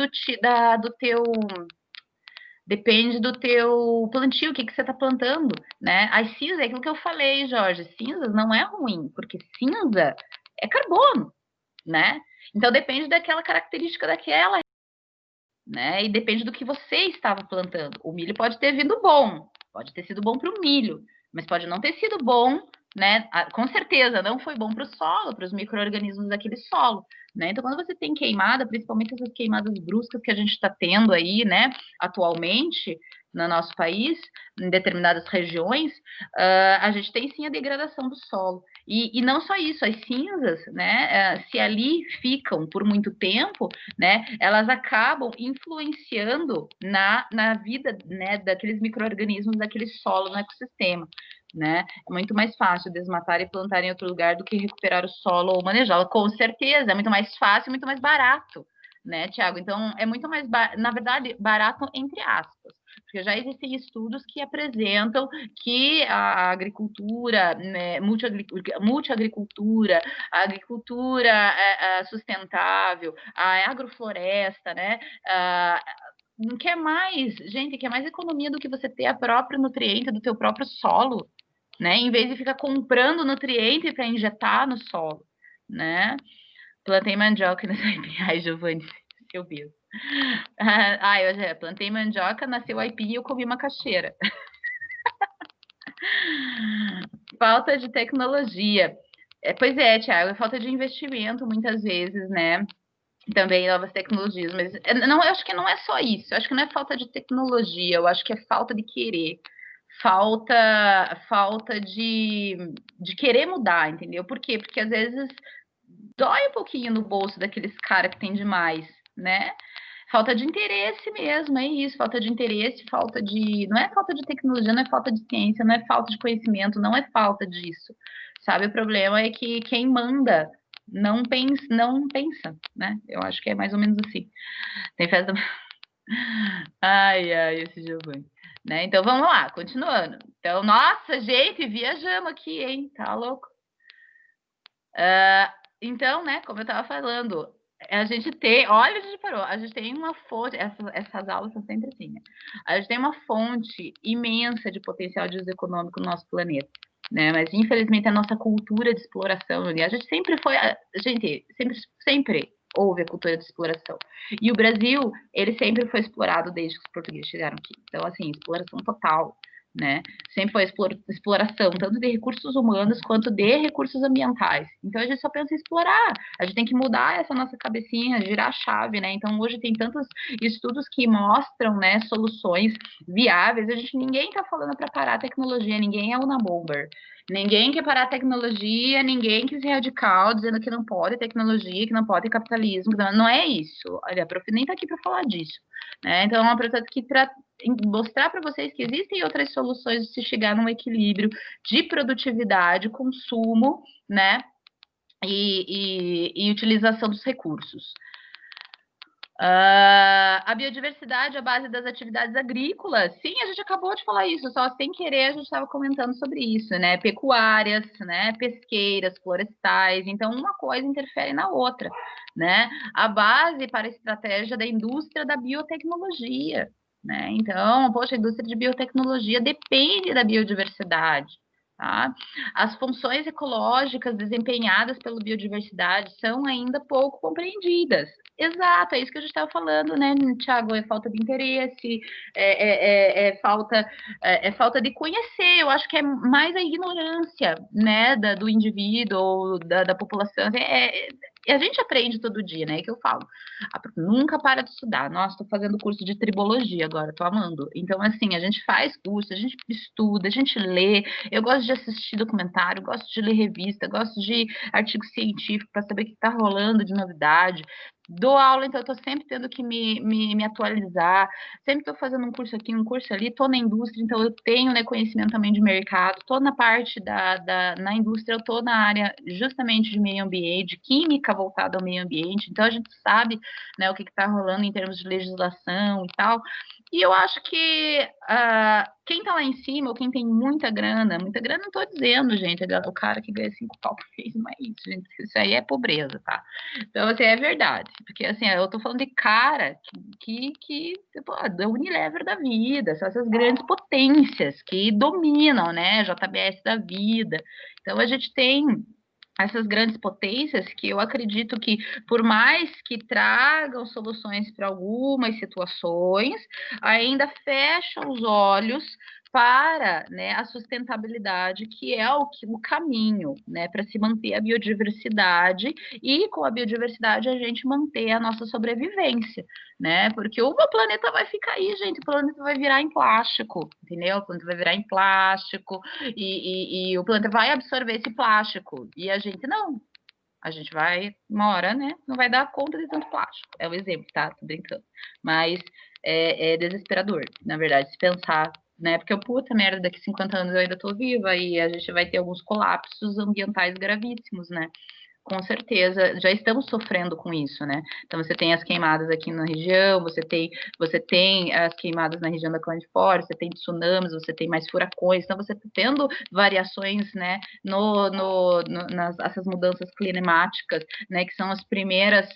depende do teu plantio, o que você está plantando, né? As cinzas, é aquilo que eu falei, Jorge, cinzas não é ruim, porque cinza é carbono, né? Então depende daquela característica daquela, né? E depende do que você estava plantando. O milho pode ter vindo bom, pode ter sido bom para o milho, mas pode não ter sido bom, né? Com certeza não foi bom para o solo, para os micro-organismos daquele solo, né? Então, quando você tem queimada, principalmente essas queimadas bruscas que a gente está tendo aí, né, atualmente no nosso país, em determinadas regiões, a gente tem sim a degradação do solo. E não só isso, as cinzas, né, se ali ficam por muito tempo, né, elas acabam influenciando na vida, né, daqueles micro-organismos daquele solo no ecossistema. Né? É muito mais fácil desmatar e plantar em outro lugar do que recuperar o solo ou manejá-lo. Com certeza, é muito mais fácil, muito mais barato, né, Tiago? Então, é muito mais, na verdade, barato entre aspas, porque já existem estudos que apresentam que a agricultura, né, multiagricultura, a agricultura sustentável, a agrofloresta, né, quer mais, gente, quer mais economia do que você ter a própria nutriente do teu próprio solo, né? Em vez de ficar comprando nutriente para injetar no solo, né? Plantei mandioca nessa aipim. Ai, Giovanni, seu Deus. Eu já plantei mandioca, nasceu aipim e eu comi macaxeira. Falta de tecnologia. Pois é, Thiago, falta de investimento muitas vezes, né? Também novas tecnologias, mas não, eu acho que não é só isso, eu acho que não é falta de tecnologia, eu acho que é falta de querer, falta de querer mudar, entendeu? Por quê? Porque às vezes dói um pouquinho no bolso daqueles caras que tem demais, né? Falta de interesse mesmo, é isso, falta de interesse, não é falta de tecnologia, não é falta de ciência, não é falta de conhecimento, não é falta disso, sabe? O problema é que quem manda, não pensa, né? Eu acho que é mais ou menos assim. Tem festa... Ai, esse Giovanni. Né? Então, vamos lá, continuando. Então, nossa, gente, viajamos aqui, hein? Tá louco? Então, né, como eu estava falando, a gente tem, olha, a gente parou, a gente tem uma fonte, essas aulas são sempre assim, né? A gente tem uma fonte imensa de potencial de uso econômico no nosso planeta, né? Mas infelizmente a nossa cultura de exploração, a gente sempre foi, gente, sempre houve a cultura de exploração. E o Brasil, ele sempre foi explorado desde que os portugueses chegaram aqui. Então, assim, exploração total, né? Sempre foi exploração, tanto de recursos humanos quanto de recursos ambientais. Então a gente só pensa em explorar. A gente tem que mudar essa nossa cabecinha, girar a chave, né? Então hoje tem tantos estudos que mostram, né, soluções viáveis. Ninguém está falando para parar a tecnologia, ninguém é Unabomber. Ninguém quer parar a tecnologia, ninguém quer ser radical, dizendo que não pode tecnologia, que não pode capitalismo. Não é isso. Olha, a prof nem está aqui para falar disso. Né? Então, é uma processo que mostrar para vocês que existem outras soluções de se chegar num equilíbrio de produtividade, consumo, né? E utilização dos recursos. A biodiversidade é a base das atividades agrícolas. Sim, a gente acabou de falar isso, só sem querer a gente estava comentando sobre isso, né? Pecuárias, né? Pesqueiras, florestais. Então, uma coisa interfere na outra, né? A base para a estratégia da indústria da biotecnologia, né? Então, poxa, a indústria de biotecnologia depende da biodiversidade. Tá? As funções ecológicas desempenhadas pela biodiversidade são ainda pouco compreendidas. Exato, é isso que a gente estava falando, né, Tiago? É falta de interesse, falta de conhecer. Eu acho que é mais a ignorância, né, do indivíduo ou da população. A gente aprende todo dia, né? É que eu falo. Nunca para de estudar. Nossa, estou fazendo curso de tribologia agora, estou amando. Então, assim, a gente faz curso, a gente estuda, a gente lê. Eu gosto de assistir documentário, gosto de ler revista, gosto de artigo científico para saber o que está rolando de novidade. Dou aula, então eu estou sempre tendo que me atualizar, sempre estou fazendo um curso aqui, um curso ali, estou na indústria, então eu tenho, né, conhecimento também de mercado, estou na parte na indústria, eu estou na área justamente de meio ambiente, de química voltada ao meio ambiente, então a gente sabe, né, o que está rolando em termos de legislação e tal. E eu acho que quem está lá em cima, ou quem tem muita grana, não estou dizendo, gente, o cara que ganha 5 pau por mês, não é isso, gente, isso aí é pobreza, tá? Então, assim, é verdade, porque, assim, eu tô falando de cara que tipo, da Unilever da vida, são essas grandes potências que dominam, né, JBS da vida. Então, a gente tem essas grandes potências que eu acredito que, por mais que tragam soluções para algumas situações, ainda fecham os olhos para, né, a sustentabilidade, que é o caminho, né, para se manter a biodiversidade e com a biodiversidade a gente manter a nossa sobrevivência, né? Porque o planeta vai ficar aí, gente, o planeta vai virar em plástico, entendeu? O planeta vai virar em plástico e o planeta vai absorver esse plástico e a gente não. A gente vai, uma hora, né? Não vai dar conta de tanto plástico. É o exemplo, tá? Tô brincando. Mas é desesperador, na verdade, se pensar, né? Porque, puta merda, daqui 50 anos eu ainda tô viva e a gente vai ter alguns colapsos ambientais gravíssimos, né? Com certeza, já estamos sofrendo com isso, né? Então você tem as queimadas aqui na região, você tem as queimadas na região da Clandifora, você tem tsunamis, você tem mais furacões, então você está tendo variações, né, nas essas mudanças climáticas, né, que são as primeiras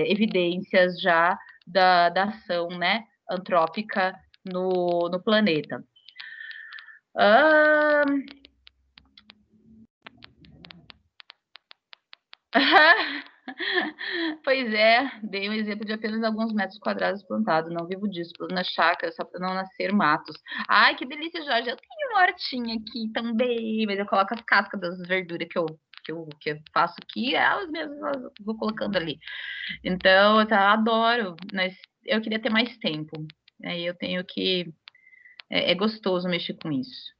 evidências já da ação, né, antrópica no planeta. Pois é, dei um exemplo de apenas alguns metros quadrados plantados. Não vivo disso, na chácara, só para não nascer matos. Ai, que delícia, Jorge. Eu tenho uma hortinha aqui também, mas eu coloco as cascas das verduras que eu faço aqui, elas mesmas eu vou colocando ali. Então, eu adoro, mas eu queria ter mais tempo. Aí eu tenho que. É gostoso mexer com isso.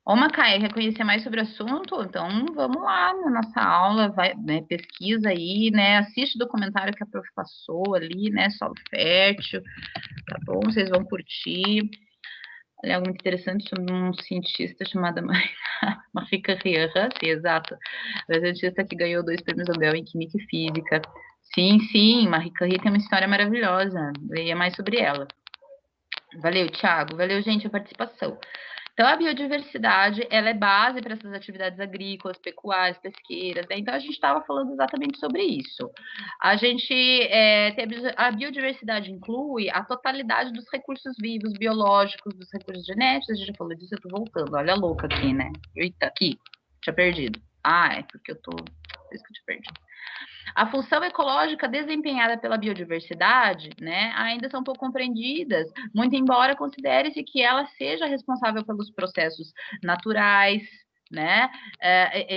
Ô, Macaé, quer conhecer mais sobre o assunto? Então, vamos lá na nossa aula, vai, né, pesquisa aí, né, assiste o documentário que a prof passou ali, né, Solo Fértil, tá bom? Vocês vão curtir. ali algo muito interessante sobre um cientista chamado Marie Curie, sim, exato, a cientista que ganhou 2 prêmios Nobel em Química e Física. Sim, Marie Curie tem uma história maravilhosa, leia mais sobre ela. Valeu, Thiago, valeu, gente, a participação. Então, a biodiversidade, ela é base para essas atividades agrícolas, pecuárias, pesqueiras, né? Então, a gente estava falando exatamente sobre isso. A biodiversidade inclui a totalidade dos recursos vivos, biológicos, dos recursos genéticos, a gente já falou disso, eu tô voltando, olha a louca aqui, né? Eita, aqui, tinha perdido. É porque eu tô, por isso que eu tinha perdido. A função ecológica desempenhada pela biodiversidade, né, ainda são pouco compreendidas, muito embora considere-se que ela seja responsável pelos processos naturais, né,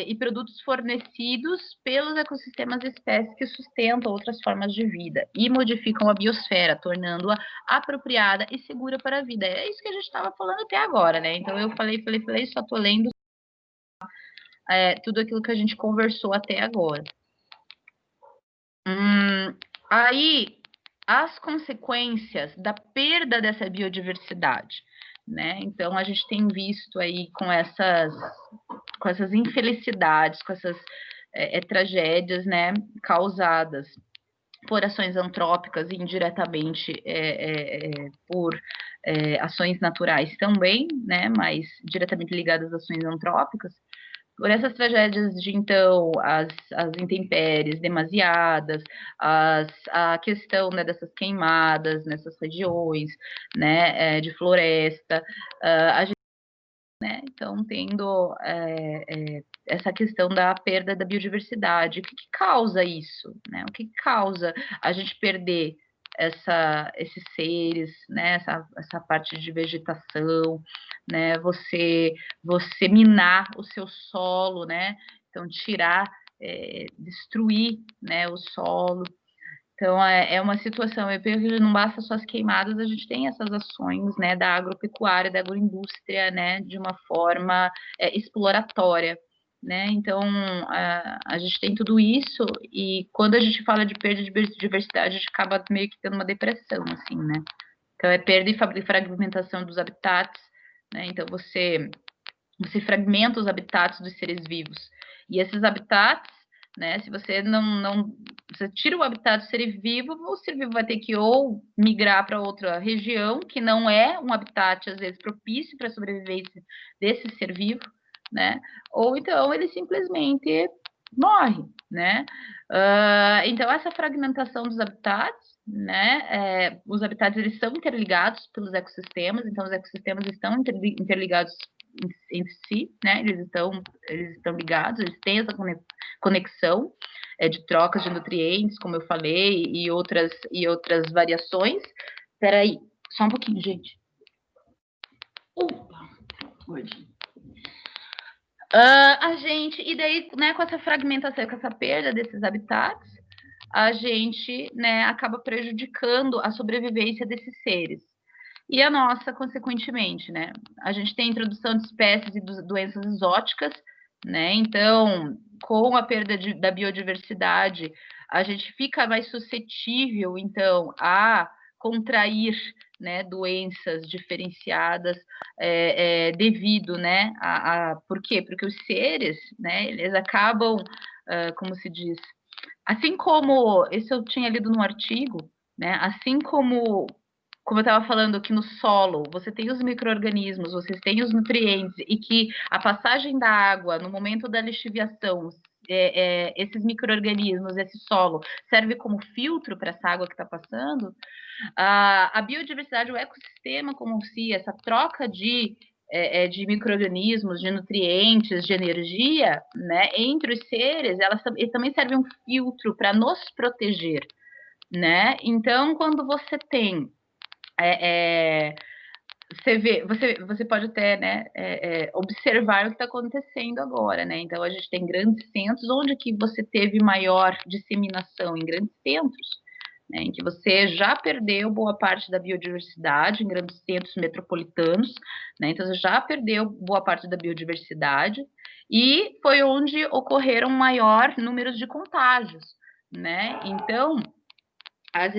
e produtos fornecidos pelos ecossistemas e espécies que sustentam outras formas de vida e modificam a biosfera, tornando-a apropriada e segura para a vida. É isso que a gente estava falando até agora, né? Então eu falei, só estou lendo tudo aquilo que a gente conversou até agora. Aí, as consequências da perda dessa biodiversidade, né? Então, a gente tem visto aí com essas infelicidades, com essas tragédias, né, causadas por ações antrópicas e indiretamente por ações naturais também, né, mas diretamente ligadas às ações antrópicas, por essas tragédias de, então, as intempéries demasiadas, a questão, né, dessas queimadas nessas regiões, né, de floresta, a gente, né, então, tendo essa questão da perda da biodiversidade. O que causa isso, né? O que causa a gente perder esses seres, né, essa parte de vegetação, né, você minar o seu solo, né, então tirar, destruir, né, o solo. Então, é uma situação, eu penso que não basta só as queimadas, a gente tem essas ações, né, da agropecuária, da agroindústria, né, de uma forma exploratória, né, então, a gente tem tudo isso, e quando a gente fala de perda de biodiversidade, a gente acaba meio que tendo uma depressão, assim, né, então é perda e fragmentação dos habitats, né, então você fragmenta os habitats dos seres vivos, e esses habitats, né, se você você tira o habitat do ser vivo, o ser vivo vai ter que ou migrar para outra região, que não é um habitat, às vezes, propício para a sobrevivência desse ser vivo, né, ou então ele simplesmente morre, né. Então, essa fragmentação dos habitats, né, os habitats, eles são interligados pelos ecossistemas, então os ecossistemas estão interligados entre si, né, eles estão ligados, eles têm essa conexão de trocas de nutrientes, como eu falei, e outras variações. Espera aí, só um pouquinho, gente. Opa, gordinho. A gente, e daí, né, com essa fragmentação, com essa perda desses habitats, a gente, né, acaba prejudicando a sobrevivência desses seres. E a nossa, consequentemente, né? A gente tem a introdução de espécies e doenças exóticas, né? Então, com a perda da biodiversidade, a gente fica mais suscetível, então, a contrair, né, doenças diferenciadas devido, né, por quê? Porque os seres, né, eles acabam, como se diz, assim como, isso eu tinha lido num artigo, né, assim como eu estava falando que no solo você tem os micro-organismos, você tem os nutrientes, e que a passagem da água no momento da lixiviação, esses micro-organismos, esse solo, serve como filtro para essa água que está passando, a biodiversidade, o ecossistema como si, essa troca de micro-organismos, de nutrientes, de energia, né, entre os seres, elas também servem um filtro para nos proteger, né? Então, quando você tem você pode até, né, observar o que está acontecendo agora, né? Então, a gente tem grandes centros, onde que você teve maior disseminação em grandes centros, né, em que você já perdeu boa parte da biodiversidade em grandes centros metropolitanos, né? Então, você já perdeu boa parte da biodiversidade, e foi onde ocorreram maior números de contágios, né? Então, as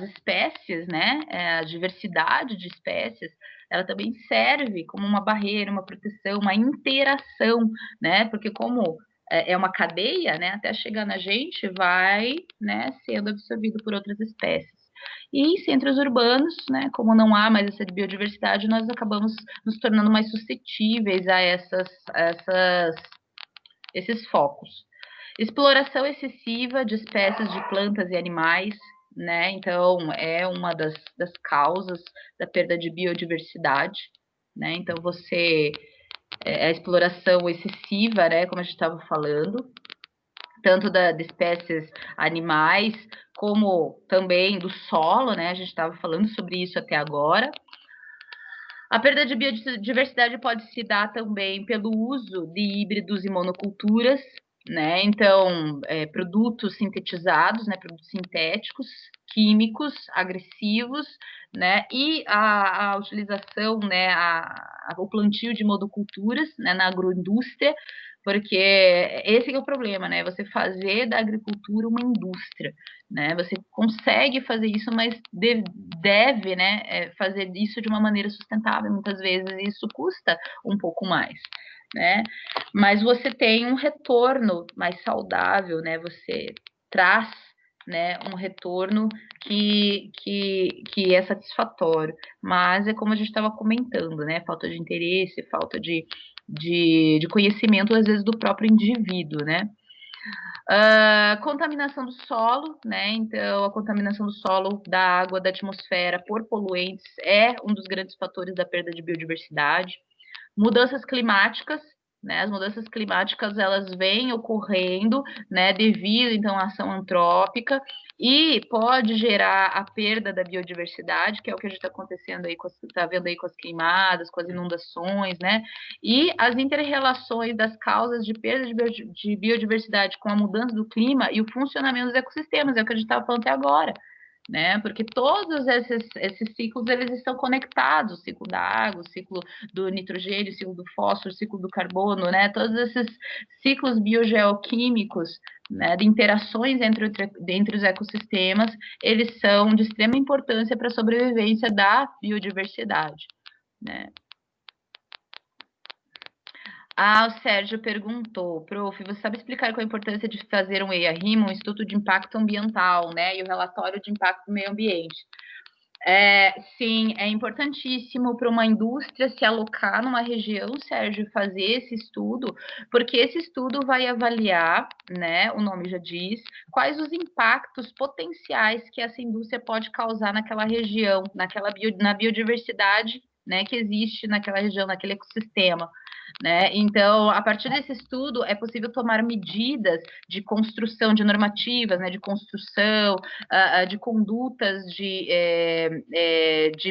espécies, né, a diversidade de espécies, ela também serve como uma barreira, uma proteção, uma interação, né? Porque como é uma cadeia, né? Até chegar na gente, vai, né, sendo absorvido por outras espécies. E em centros urbanos, né, como não há mais essa biodiversidade, nós acabamos nos tornando mais suscetíveis a esses focos. Exploração excessiva de espécies de plantas e animais, né? Então, é uma das causas da perda de biodiversidade, né? Então, a exploração excessiva, né? Como a gente estava falando, tanto de espécies animais, como também do solo, né? A gente estava falando sobre isso até agora. A perda de biodiversidade pode se dar também pelo uso de híbridos e monoculturas, né? Então, produtos sintetizados, né? Produtos sintéticos, químicos, agressivos, né? E a utilização, né? O plantio de monoculturas, né? Na agroindústria, porque esse é o problema, né? Você fazer da agricultura uma indústria, né? Você consegue fazer isso, mas deve, né, fazer isso de uma maneira sustentável. Muitas vezes isso custa um pouco mais, né? Mas você tem um retorno mais saudável, né? Você traz, né, um retorno que é satisfatório. Mas é como a gente estava comentando, né? Falta de interesse, falta de conhecimento, às vezes, do próprio indivíduo, né? Contaminação do solo, né? Então, a contaminação do solo, da água, da atmosfera por poluentes é um dos grandes fatores da perda de biodiversidade. Mudanças climáticas, né? As mudanças climáticas, elas vêm ocorrendo, né, devido, então, à ação antrópica, e pode gerar a perda da biodiversidade, que é o que a gente está acontecendo aí, está vendo aí com as queimadas, com as inundações, né? E as inter-relações das causas de perda de biodiversidade com a mudança do clima e o funcionamento dos ecossistemas, é o que a gente estava falando até agora, né? Porque todos esses ciclos, eles estão conectados, o ciclo da água, o ciclo do nitrogênio, o ciclo do fósforo, o ciclo do carbono, né? Todos esses ciclos biogeoquímicos, né, de interações entre os ecossistemas, eles são de extrema importância para a sobrevivência da biodiversidade, né? O Sérgio perguntou, prof, você sabe explicar qual a importância de fazer um EIA-RIMA, um estudo de impacto ambiental, né, e o relatório de impacto do meio ambiente? Sim, é importantíssimo para uma indústria se alocar numa região, Sérgio, fazer esse estudo, porque esse estudo vai avaliar, né, o nome já diz, quais os impactos potenciais que essa indústria pode causar naquela região, na biodiversidade, né, que existe naquela região, naquele ecossistema, né? Então, a partir desse estudo, é possível tomar medidas de construção de normativas, né, de construção, de condutas,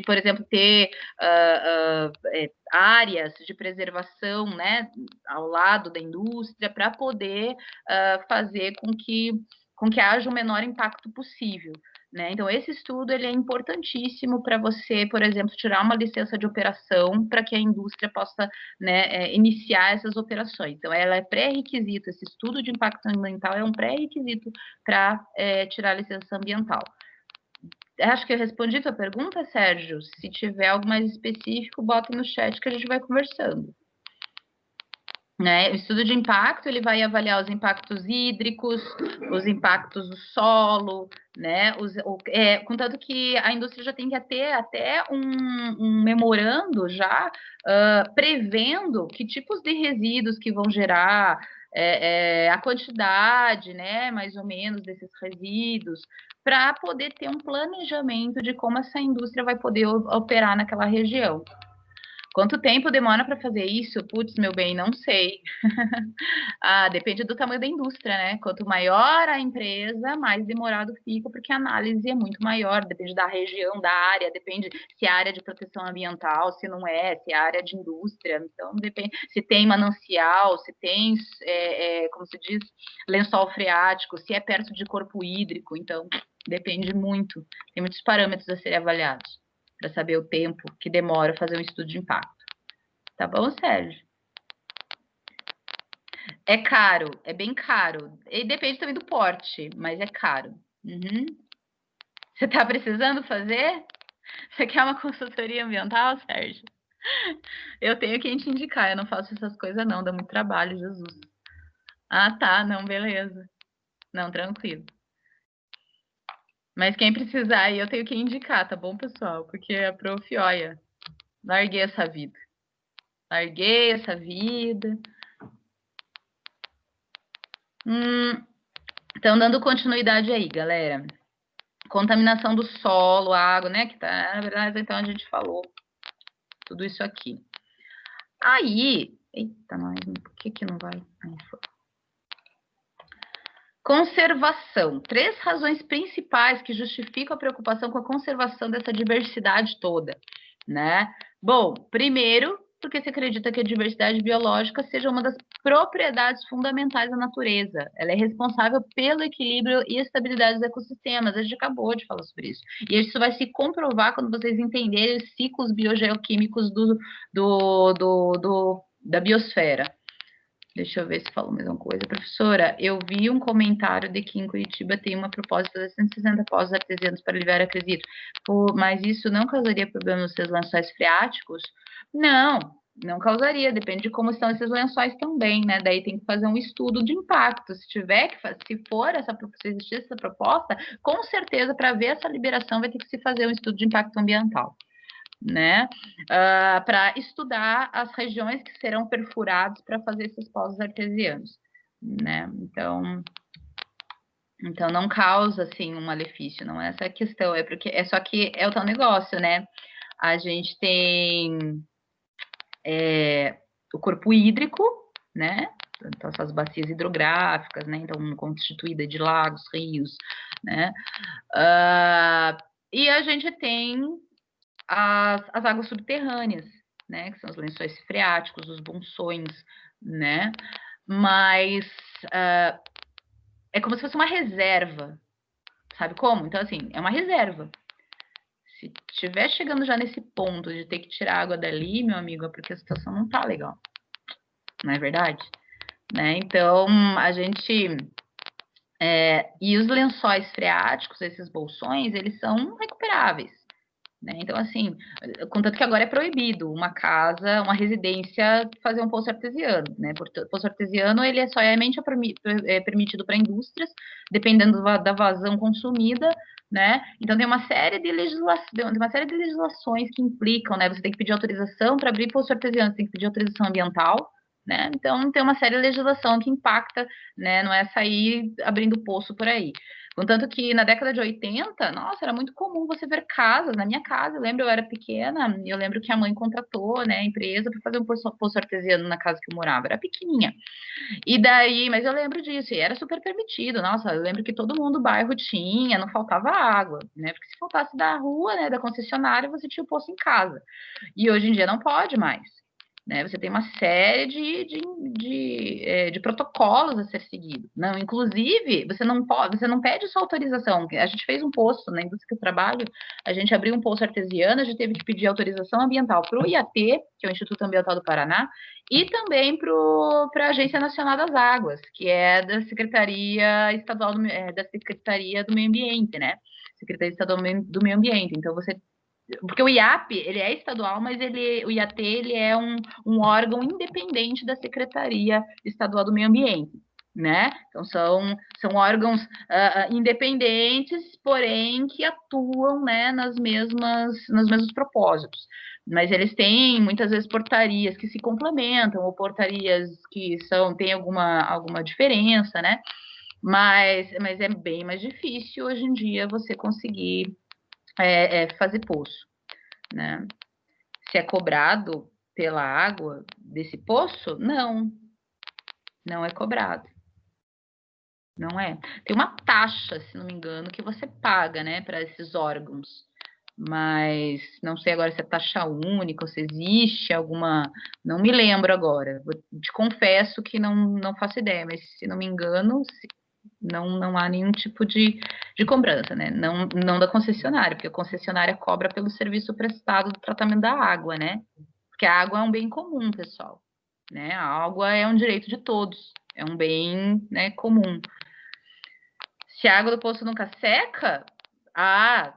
por exemplo, ter áreas de preservação, né, ao lado da indústria, para poder fazer com que haja o menor impacto possível, né? Então, esse estudo ele é importantíssimo para você, por exemplo, tirar uma licença de operação para que a indústria possa, né, iniciar essas operações. Então, ela é pré-requisito, esse estudo de impacto ambiental é um pré-requisito para tirar a licença ambiental. Acho que eu respondi a tua pergunta, Sérgio. Se tiver algo mais específico, bota no chat que a gente vai conversando. Né? O estudo de impacto, ele vai avaliar os impactos hídricos, os impactos do solo, né? Contanto que a indústria já tem que ter até um memorando já prevendo que tipos de resíduos que vão gerar, a quantidade, né, mais ou menos, desses resíduos, para poder ter um planejamento de como essa indústria vai poder operar naquela região. Quanto tempo demora para fazer isso? Putz, meu bem, não sei. Depende do tamanho da indústria, né? Quanto maior a empresa, mais demorado fica, porque a análise é muito maior, depende da região, da área, depende se é área de proteção ambiental, se não é, se é área de indústria, então depende, se tem manancial, se tem, como se diz, lençol freático, se é perto de corpo hídrico, então depende muito, tem muitos parâmetros a serem avaliados para saber o tempo que demora fazer um estudo de impacto. Tá bom, Sérgio? É caro, é bem caro. E depende também do porte, mas é caro. Uhum. Você está precisando fazer? Você quer uma consultoria ambiental, Sérgio? Eu tenho quem te indicar, eu não faço essas coisas não, dá muito trabalho, Jesus. Ah, tá, não, beleza. Não, tranquilo. Mas quem precisar aí, eu tenho que indicar, tá bom, pessoal? Porque a prof, olha, larguei essa vida. Larguei essa vida. Então, dando continuidade aí, galera. Contaminação do solo, água, né? Que tá, na verdade, então a gente falou tudo isso aqui. Aí, eita, nós, por que não vai? Aí foi. Conservação. 3 razões principais que justificam a preocupação com a conservação dessa diversidade toda, né? Bom, primeiro, porque se acredita que a diversidade biológica seja uma das propriedades fundamentais da natureza. Ela é responsável pelo equilíbrio e estabilidade dos ecossistemas. A gente acabou de falar sobre isso. E isso vai se comprovar quando vocês entenderem os ciclos biogeoquímicos da biosfera. Deixa eu ver se falou a mesma coisa. Professora, eu vi um comentário de que em Curitiba tem uma proposta de 160 poços artesianos para aliviar a crise hídrica. Mas isso não causaria problema nos seus lençóis freáticos? Não, não causaria. Depende de como estão esses lençóis também, né? Daí tem que fazer um estudo de impacto. Se for se existir essa proposta, com certeza, para ver essa liberação, vai ter que se fazer um estudo de impacto ambiental, né? Para estudar as regiões que serão perfuradas para fazer esses poços artesianos, né? Então não causa assim um malefício, não é essa a questão, é só que é o tal negócio, né? A gente tem o corpo hídrico, né? Então, essas bacias hidrográficas, né? Então, constituída de lagos, rios, né? E a gente tem as águas subterrâneas, né? Que são os lençóis freáticos, os bunções, né? Mas é como se fosse uma reserva, sabe como? Então, assim, é uma reserva. Se estiver chegando já nesse ponto de ter que tirar água dali, meu amigo, é porque a situação não tá legal. Não é verdade? Né? Então, a gente... e os lençóis freáticos, esses bolsões, eles são recuperáveis. Né? Então, assim, contanto que agora é proibido uma casa, uma residência fazer um poço artesiano, né? Porque poço artesiano, ele é somente permitido para indústrias, dependendo da vazão consumida, né? Então, tem uma série de legislações que implicam, né? Você tem que pedir autorização para abrir poço artesiano, você tem que pedir autorização ambiental, né? Então, tem uma série de legislação que impacta, né? Não é sair abrindo poço por aí. Contanto que na década de 80, nossa, era muito comum você ver casas. Na minha casa, eu lembro, eu era pequena, eu lembro que a mãe contratou, né, a empresa para fazer um poço artesiano na casa que eu morava. Era pequenininha. E daí, mas eu lembro disso, e era super permitido. Nossa, eu lembro que todo mundo do bairro tinha, não faltava água, né? Porque se faltasse da rua, né, da concessionária, você tinha o poço em casa. E hoje em dia não pode mais. Né, você tem uma série de protocolos a ser seguido. Não, inclusive, você não pede sua autorização. A gente fez um poço na indústria que eu trabalho, a gente abriu um poço artesiano, a gente teve que pedir autorização ambiental para o IAT, que é o Instituto Ambiental do Paraná, e também para a Agência Nacional das Águas, que é da Secretaria Estadual da Secretaria do Meio Ambiente, né? Secretaria Estadual do Meio Ambiente. Então, porque o IAP, ele é estadual, mas o IAT, ele é um órgão independente da Secretaria Estadual do Meio Ambiente, né? Então, são órgãos independentes, porém, que atuam, né, nos mesmos propósitos. Mas eles têm, muitas vezes, portarias que se complementam, ou portarias que têm alguma diferença, né? Mas é bem mais difícil, hoje em dia, você conseguir fazer poço, né? Se é cobrado pela água desse poço, não é cobrado. Não é. Tem uma taxa, se não me engano, que você paga, né, para esses órgãos. Mas não sei agora se é taxa única ou se existe alguma. Não me lembro agora. Te confesso que não faço ideia, mas se não me engano, não há nenhum tipo de cobrança, né? Não da concessionária, porque a concessionária cobra pelo serviço prestado do tratamento da água, né? Porque a água é um bem comum, pessoal, né? A água é um direito de todos, é um bem, né, comum. Se a água do poço nunca seca,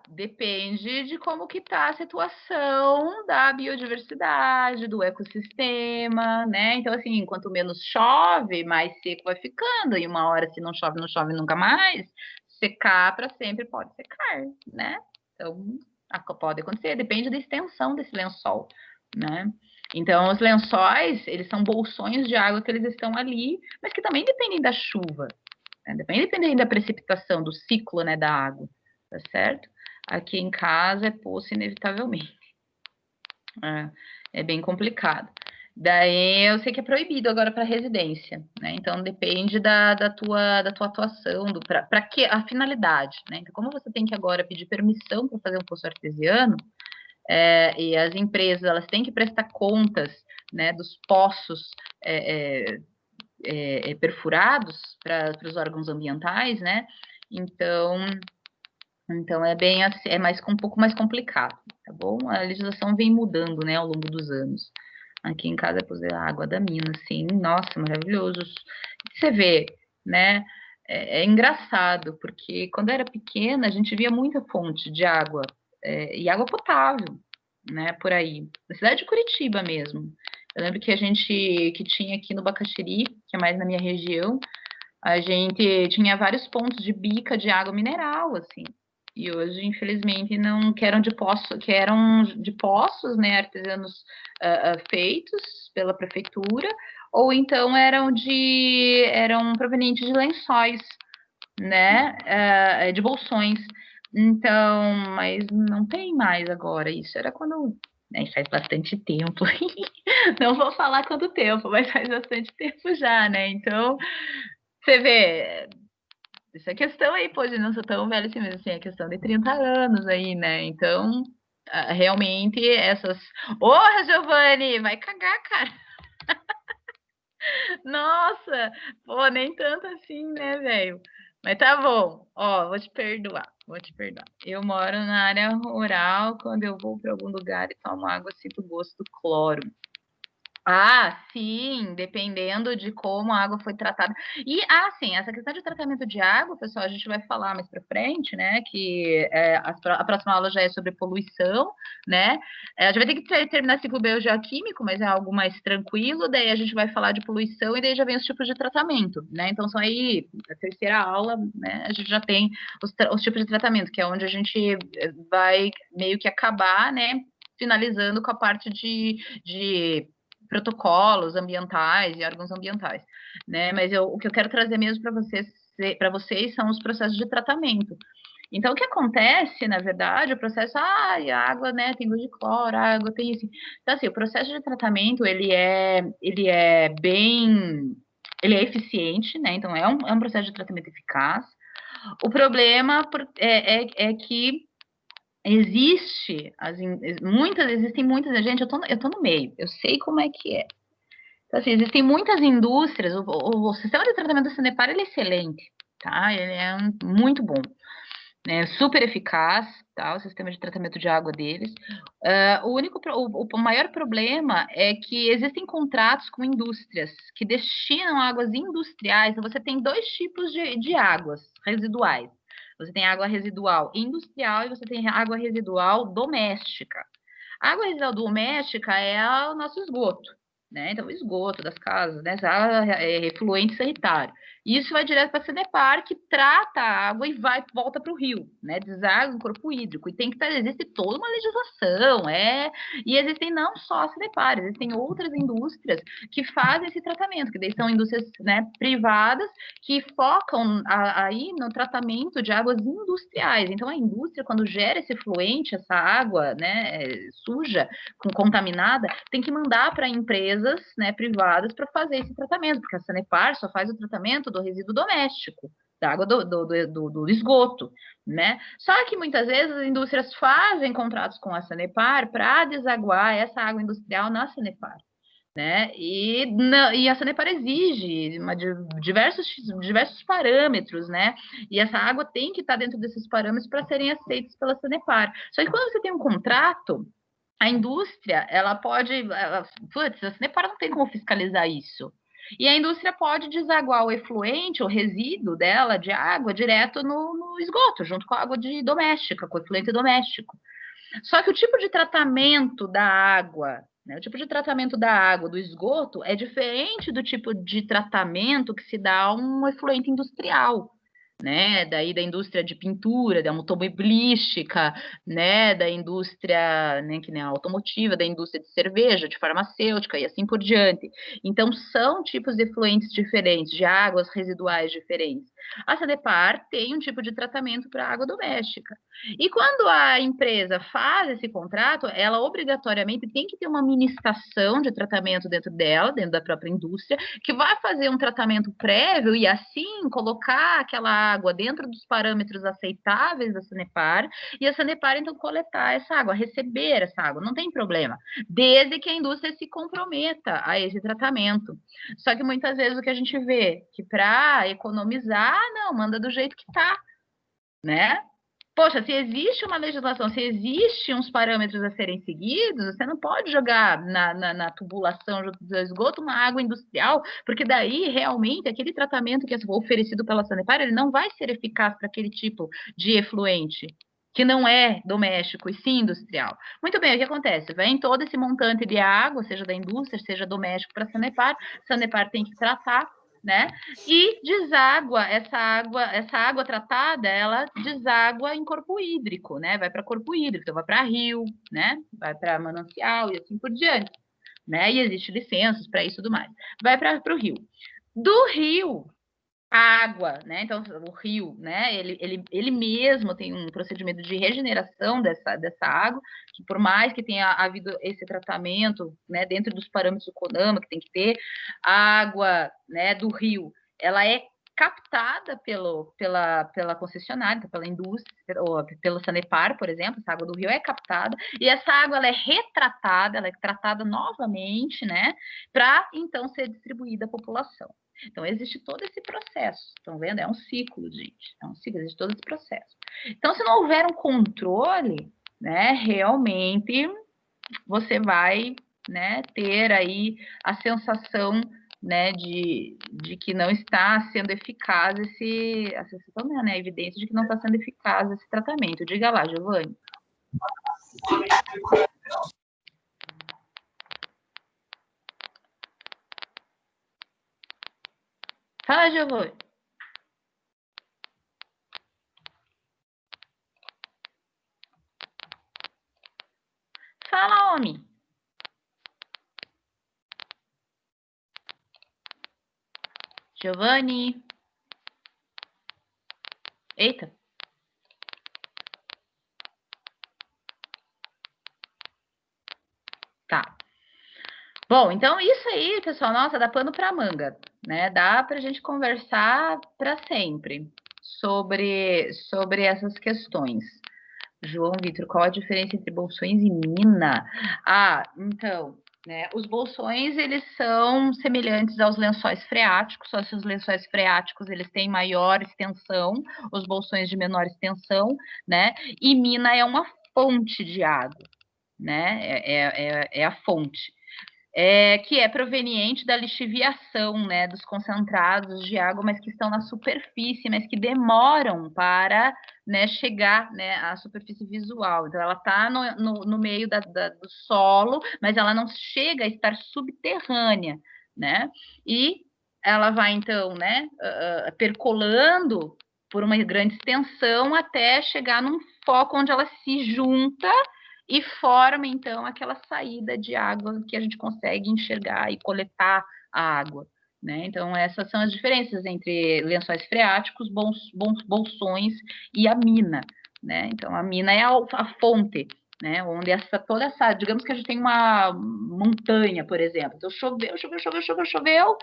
Depende de como que está a situação da biodiversidade, do ecossistema, né? Então, assim, quanto menos chove, mais seco vai ficando, e uma hora, se não chove, não chove nunca mais, secar para sempre pode secar, né? Então, pode acontecer, depende da extensão desse lençol, né? Então, os lençóis, eles são bolsões de água que eles estão ali, mas que também dependem da chuva, né? Dependem da precipitação, do ciclo, né, da água, tá certo? Aqui em casa é poço inevitavelmente. É bem complicado. Daí eu sei que é proibido agora para residência, né? Então depende da tua atuação, para que a finalidade, né? Então, como você tem que agora pedir permissão para fazer um poço artesiano, e as empresas elas têm que prestar contas, né, dos poços perfurados para os órgãos ambientais, né? Então é bem assim, um pouco mais complicado, tá bom? A legislação vem mudando, né, ao longo dos anos. Aqui em casa é a água da mina, sim, nossa, maravilhoso. Você vê, né? É engraçado, porque quando eu era pequena, a gente via muita fonte de água, e água potável, né, por aí. Na cidade de Curitiba mesmo. Eu lembro que que tinha aqui no Bacaxiri, que é mais na minha região, a gente tinha vários pontos de bica de água mineral, assim. E hoje, infelizmente, não que eram de poços, né, artesianos feitos pela prefeitura, ou então eram provenientes de lençóis, né, de bolsões. Então, mas não tem mais agora. Isso era quando, né, faz bastante tempo. Não vou falar quanto tempo, mas faz bastante tempo já, né? Então, você vê, essa questão aí, pô, de não ser tão velho assim, mas assim, é questão de 30 anos aí, né? Então, realmente, essas. Porra, Giovanni, vai cagar, cara. Nossa, pô, nem tanto assim, né, velho? Mas tá bom, ó, vou te perdoar, vou te perdoar. Eu moro na área rural, quando eu vou para algum lugar e tomo água, eu sinto o gosto do cloro. Sim, dependendo de como a água foi tratada. E, sim, essa questão de tratamento de água, pessoal, a gente vai falar mais para frente, né? Que a próxima aula já é sobre poluição, né? A gente vai ter que terminar ciclo biogeoquímico, mas é algo mais tranquilo. Daí a gente vai falar de poluição e daí já vem os tipos de tratamento, né? Então, são aí, a terceira aula, né? A gente já tem os tipos de tratamento, que é onde a gente vai meio que acabar, né? Finalizando com a parte de protocolos ambientais e órgãos ambientais, né? Mas o que eu quero trazer mesmo para vocês são os processos de tratamento. Então, o que acontece, na verdade, o processo, a água, né, tem gosto de cloro, a água tem isso. Então, assim, o processo de tratamento, ele é eficiente, né? Então, é um processo de tratamento eficaz. O problema é que existem muitas, gente, eu tô no meio, eu sei como é que é. Então, assim, existem muitas indústrias, o sistema de tratamento da Sanepar, ele é excelente, tá? Ele é muito bom, né? Super eficaz, tá? O sistema de tratamento de água deles. O maior problema é que existem contratos com indústrias que destinam águas industriais, então você tem dois tipos de águas residuais. Você tem água residual industrial e você tem água residual doméstica. A água residual doméstica é o nosso esgoto, né? Então, o esgoto das casas, né? Essa água efluente sanitário. Isso vai direto para a Sanepar, que trata a água e volta para o rio, né? Deságua no corpo hídrico. E existe toda uma legislação, e existem não só a Sanepar, existem outras indústrias que fazem esse tratamento, que daí são indústrias, né, privadas que focam aí no tratamento de águas industriais. Então, a indústria, quando gera esse efluente, essa água, né, suja, contaminada, tem que mandar para empresas, né, privadas para fazer esse tratamento, porque a Sanepar só faz o tratamento do resíduo doméstico, da água do esgoto, né? Só que muitas vezes as indústrias fazem contratos com a Sanepar para desaguar essa água industrial na Sanepar, né? E a Sanepar exige diversos parâmetros, né? E essa água tem que estar dentro desses parâmetros para serem aceitos pela Sanepar. Só que quando você tem um contrato, a indústria, ela pode... a Sanepar não tem como fiscalizar isso. E a indústria pode desaguar o efluente, o resíduo dela de água, direto no esgoto, junto com a água doméstica, com o efluente doméstico. Só que o tipo de tratamento da água, né, o tipo de tratamento da água, do esgoto, é diferente do tipo de tratamento que se dá a um efluente industrial. Né, daí da indústria de pintura, da automobilística, né, da indústria, né, que nem a automotiva, da indústria de cerveja, de farmacêutica e assim por diante. Então, são tipos de efluentes diferentes, de águas residuais diferentes. A Sanepar tem um tipo de tratamento para água doméstica. E quando a empresa faz esse contrato, ela obrigatoriamente tem que ter uma ministração de tratamento dentro dela, dentro da própria indústria, que vai fazer um tratamento prévio e assim colocar aquela água dentro dos parâmetros aceitáveis da Sanepar, e a Sanepar então coletar essa água, receber essa água, não tem problema, desde que a indústria se comprometa a esse tratamento. Só que muitas vezes o que a gente vê, que para economizar, não, manda do jeito que tá, né? Poxa, se existe uma legislação, se existem uns parâmetros a serem seguidos, você não pode jogar na tubulação do esgoto uma água industrial, porque daí realmente aquele tratamento que é oferecido pela Sanepar, ele não vai ser eficaz para aquele tipo de efluente, que não é doméstico e sim industrial. Muito bem, o que acontece? Vem todo esse montante de água, seja da indústria, seja doméstico para a Sanepar tem que tratar, né? E deságua essa água tratada, ela deságua em corpo hídrico, né? Vai para corpo hídrico, então vai para rio, né? Vai para manancial e assim por diante, né? E existe licenças para isso e tudo mais. Vai para o rio. Do rio, a água, né? Então, o rio, né? Ele mesmo tem um procedimento de regeneração dessa água, que por mais que tenha havido esse tratamento, né, dentro dos parâmetros do CONAMA, que tem que ter, a água, né, do rio, ela é captada pela concessionária, pela indústria, ou pelo Sanepar, por exemplo, essa água do rio é captada, e essa água ela é retratada, ela é tratada novamente, né, para então ser distribuída à população. Então, existe todo esse processo, estão vendo? É um ciclo, gente, é um ciclo, existe todo esse processo. Então, se não houver um controle, né, realmente você vai, né, ter aí a sensação, né, de que não está sendo eficaz a sensação, né, a evidência de que não está sendo eficaz esse tratamento. Diga lá, Giovanni. Fala, Giovanni. Fala, homem. Giovanni. Eita. Tá. Bom, então isso aí, pessoal, nossa, dá pano para manga, né? Dá para a gente conversar para sempre sobre essas questões. João Vitor, qual a diferença entre bolsões e mina? Ah, então, né, os bolsões, eles são semelhantes aos lençóis freáticos, só que os lençóis freáticos, eles têm maior extensão, os bolsões de menor extensão, né? E mina é uma fonte de água, né? É a fonte. Que é proveniente da lixiviação, né, dos concentrados de água, mas que estão na superfície, mas que demoram para, né, chegar, né, à superfície visual. Então, ela está no meio do solo, mas ela não chega a estar subterrânea, né? E ela vai, então, né, percolando por uma grande extensão até chegar num foco onde ela se junta e forma, então, aquela saída de água que a gente consegue enxergar e coletar a água, né? Então, essas são as diferenças entre lençóis freáticos, bolsões e a mina, né? Então, a mina é a fonte, né? Onde toda essa, digamos que a gente tem uma montanha, por exemplo. Então, choveu,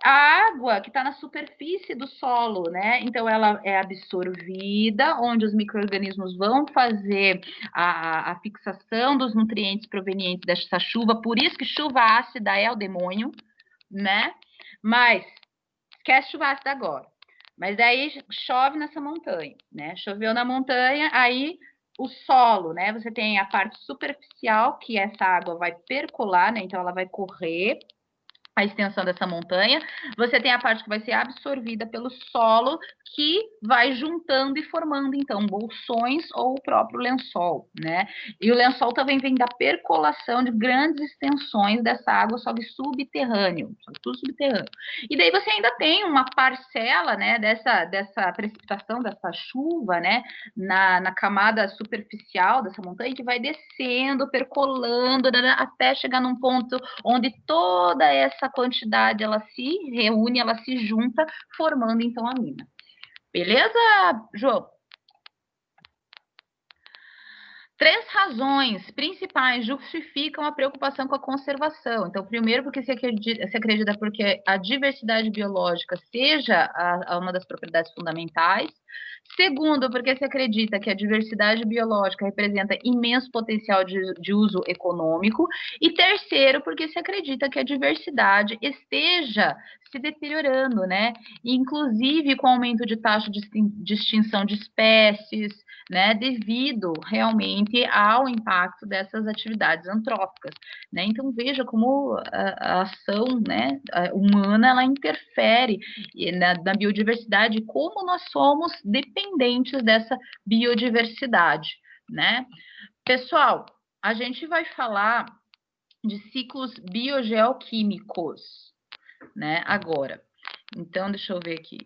a água que está na superfície do solo, né? Então, ela é absorvida, onde os micro-organismos vão fazer a fixação dos nutrientes provenientes dessa chuva, por isso que chuva ácida é o demônio, né? Mas, esquece chuva ácida agora. Mas daí chove nessa montanha, né? Choveu na montanha, aí o solo, né? Você tem a parte superficial, que essa água vai percolar, né? Então, ela vai correr a extensão dessa montanha, você tem a parte que vai ser absorvida pelo solo, que vai juntando e formando, então, bolsões ou o próprio lençol, né? E o lençol também vem da percolação de grandes extensões dessa água, só que subterrâneo, tudo subterrâneo. E daí você ainda tem uma parcela, né, dessa precipitação, dessa chuva, né, na camada superficial dessa montanha, que vai descendo, percolando, até chegar num ponto onde toda essa quantidade ela se reúne, ela se junta, formando então a mina. Beleza, João? 3 razões principais justificam a preocupação com a conservação. Então, primeiro, porque se acredita porque a diversidade biológica seja uma das propriedades fundamentais. Segundo, porque se acredita que a diversidade biológica representa imenso potencial de uso econômico. E terceiro, porque se acredita que a diversidade esteja se deteriorando, né? Inclusive com o aumento de taxa de extinção de espécies, né? Devido realmente ao impacto dessas atividades antrópicas, né? Então veja como a ação, né, humana ela interfere na biodiversidade, como nós somos dependentes dessa biodiversidade, né? Pessoal, a gente vai falar de ciclos biogeoquímicos, né? Agora, então deixa eu ver aqui.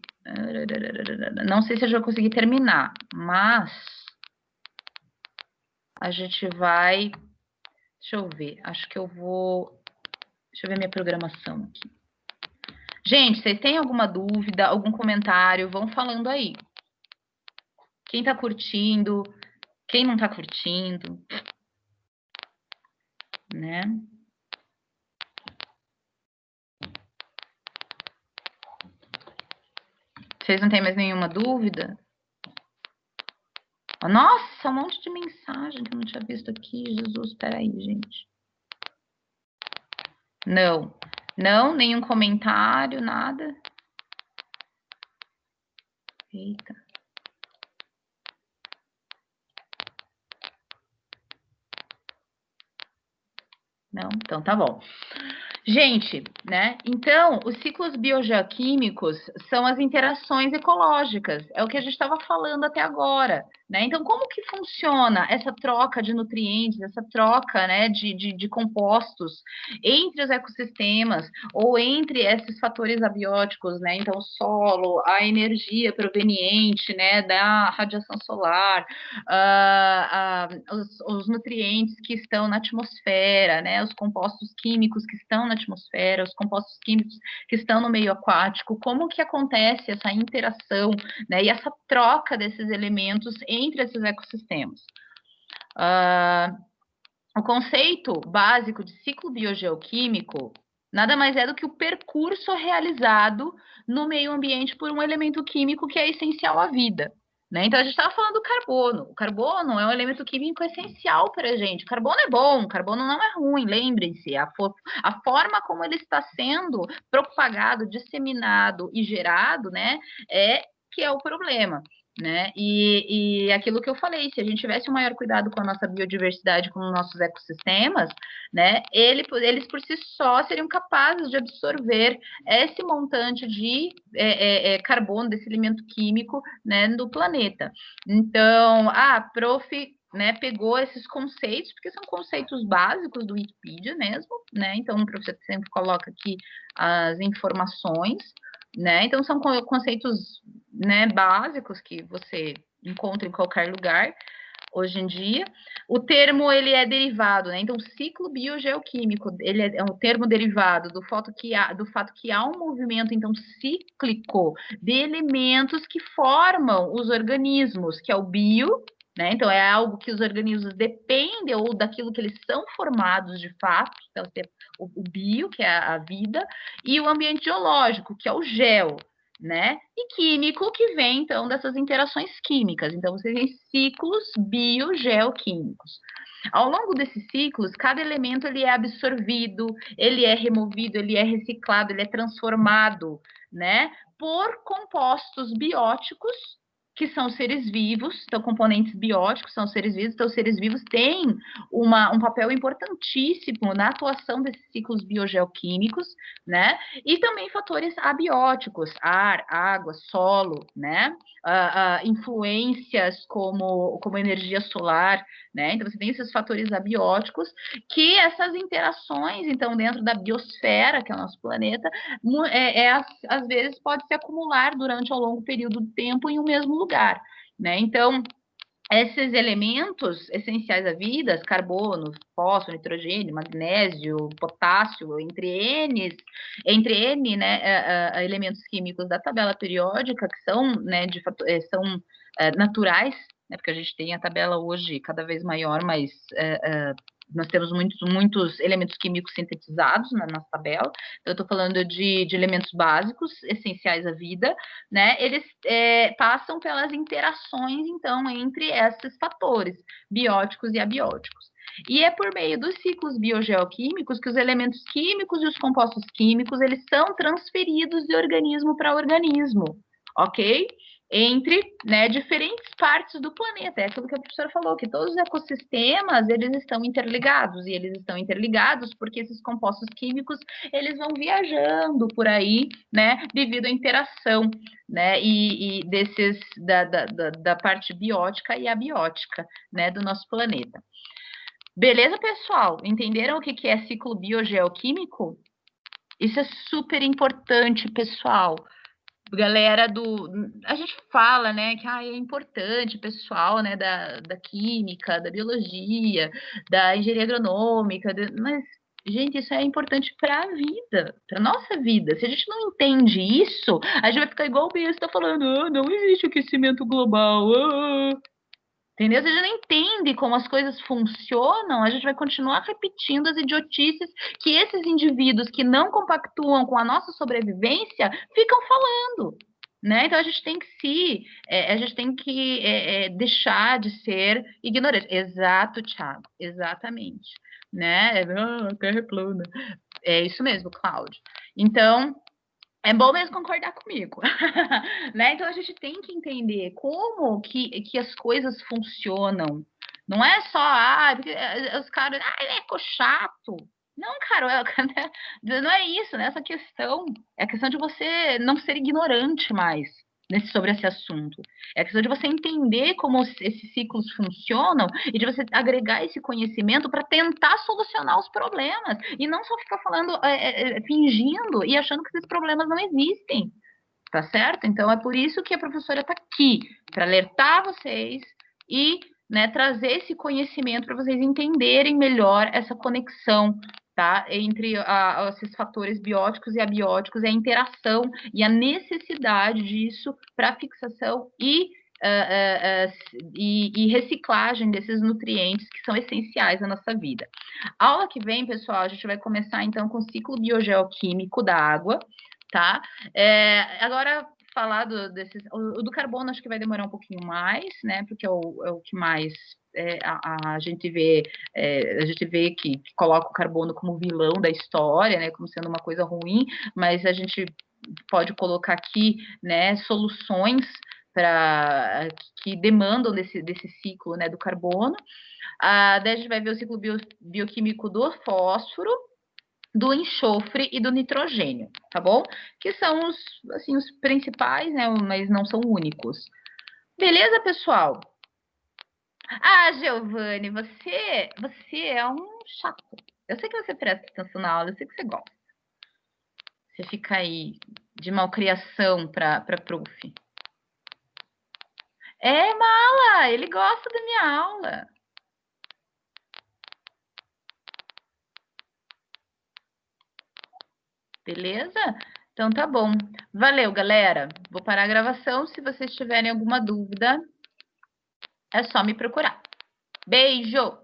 Não sei se eu já consegui terminar, mas a gente vai. Deixa eu ver, acho que eu vou. Deixa eu ver minha programação aqui. Gente, vocês têm alguma dúvida, algum comentário? Vão falando aí. Quem tá curtindo, quem não tá curtindo, né? Vocês não têm mais nenhuma dúvida? Nossa, um monte de mensagem que eu não tinha visto aqui. Jesus, peraí, gente. Não, nenhum comentário, nada. Eita. Não? Então tá bom. Gente, né? Então, os ciclos biogeoquímicos são as interações ecológicas, é o que a gente estava falando até agora, né? Então, como que funciona essa troca de nutrientes, essa troca, né, de compostos entre os ecossistemas ou entre esses fatores abióticos, né? Então, o solo, a energia proveniente, né, da radiação solar, os nutrientes que estão na atmosfera, né? Os compostos químicos que estão na atmosfera, os compostos químicos que estão no meio aquático, como que acontece essa interação, né, e essa troca desses elementos entre esses ecossistemas. O conceito básico de ciclo biogeoquímico nada mais é do que o percurso realizado no meio ambiente por um elemento químico que é essencial à vida. Né? Então, a gente estava falando do carbono. O carbono é um elemento químico essencial para a gente. O carbono é bom, o carbono não é ruim, lembrem-se. A forma como ele está sendo propagado, disseminado e gerado, né, é que é o problema. Né? E aquilo que eu falei, se a gente tivesse um maior cuidado com a nossa biodiversidade, com os nossos ecossistemas, né, eles por si só seriam capazes de absorver esse montante de carbono, desse elemento químico, né, do planeta. Então, prof, né, pegou esses conceitos, porque são conceitos básicos do Wikipedia mesmo, né? Então, o professor sempre coloca aqui as informações, né? Então, são conceitos, né, básicos que você encontra em qualquer lugar hoje em dia. O termo, ele é derivado, né? Então, ciclo biogeoquímico, ele é um termo derivado do fato que há um movimento, então, cíclico de elementos que formam os organismos, que é o bio, né? Então, é algo que os organismos dependem ou daquilo que eles são formados de fato, então, o bio, que é a vida, e o ambiente geológico, que é o geo, né? E químico, que vem, então, dessas interações químicas. Então, você tem ciclos biogeoquímicos. Ao longo desses ciclos, cada elemento ele é absorvido, ele é removido, ele é reciclado, ele é transformado, né? Por compostos bióticos, que são seres vivos, então componentes bióticos são seres vivos, então os seres vivos têm um papel importantíssimo na atuação desses ciclos biogeoquímicos, né? E também fatores abióticos, ar, água, solo, né? Influências como energia solar, né? Então você tem esses fatores abióticos que essas interações, então, dentro da biosfera, que é o nosso planeta, às vezes pode se acumular durante um longo período de tempo em um mesmo lugar, né? Então, esses elementos essenciais à vida, carbono, fósforo, nitrogênio, magnésio, potássio, entre N, né, elementos químicos da tabela periódica, que são, né, naturais, né, porque a gente tem a tabela hoje cada vez maior, mas nós temos muitos elementos químicos sintetizados na nossa tabela. Então, eu estou falando de elementos básicos, essenciais à vida, né? Eles passam pelas interações, então, entre esses fatores bióticos e abióticos. E é por meio dos ciclos biogeoquímicos que os elementos químicos e os compostos químicos, eles são transferidos de organismo para organismo, ok? Entre, né, diferentes partes do planeta. É aquilo que a professora falou, que todos os ecossistemas, eles estão interligados, e eles estão interligados porque esses compostos químicos, eles vão viajando por aí, né, devido à interação, né, e da parte biótica e abiótica, né, do nosso planeta. Beleza, pessoal? Entenderam o que é ciclo biogeoquímico? Isso é super importante, pessoal. Galera a gente fala, né, que é importante, pessoal, né, da química, da biologia, da engenharia agronômica, mas, gente, isso é importante para a vida, para nossa vida. Se a gente não entende isso, a gente vai ficar igual o besta falando, não existe aquecimento global, entendeu? Se a gente não entende como as coisas funcionam, a gente vai continuar repetindo as idiotices que esses indivíduos que não compactuam com a nossa sobrevivência ficam falando, né? Então a gente tem que deixar de ser ignorante. Exato, Thiago, exatamente, né? Terra é plana. É isso mesmo, Cláudio. Então, é bom mesmo concordar comigo, né? Então a gente tem que entender como que as coisas funcionam. Não é só, porque os caras, ele é chato. Não, cara, não é isso, né? Essa questão é a questão de você não ser ignorante mais sobre esse assunto. É a questão de você entender como esses ciclos funcionam e de você agregar esse conhecimento para tentar solucionar os problemas e não só ficar falando, fingindo e achando que esses problemas não existem, tá certo? Então é por isso que a professora está aqui, para alertar vocês e, né, trazer esse conhecimento para vocês entenderem melhor essa conexão, tá, entre esses fatores bióticos e abióticos, a interação e a necessidade disso para fixação e reciclagem desses nutrientes que são essenciais à nossa vida. A aula que vem, pessoal, a gente vai começar então com o ciclo biogeoquímico da água, tá? Agora, falar do carbono, acho que vai demorar um pouquinho mais, né? Porque é o que mais a gente vê que coloca o carbono como vilão da história, né? Como sendo uma coisa ruim, mas a gente pode colocar aqui, né, soluções que demandam desse ciclo, né, do carbono. Daí a gente vai ver o ciclo bioquímico do fósforo, do enxofre e do nitrogênio, tá bom? Que são os principais, né, mas não são únicos. Beleza, pessoal? Giovanni, você é um chato. Eu sei que você presta atenção na aula, eu sei que você gosta. Você fica aí de malcriação para prof. Mala, ele gosta da minha aula. Beleza? Então tá bom. Valeu, galera. Vou parar a gravação. Se vocês tiverem alguma dúvida, é só me procurar. Beijo!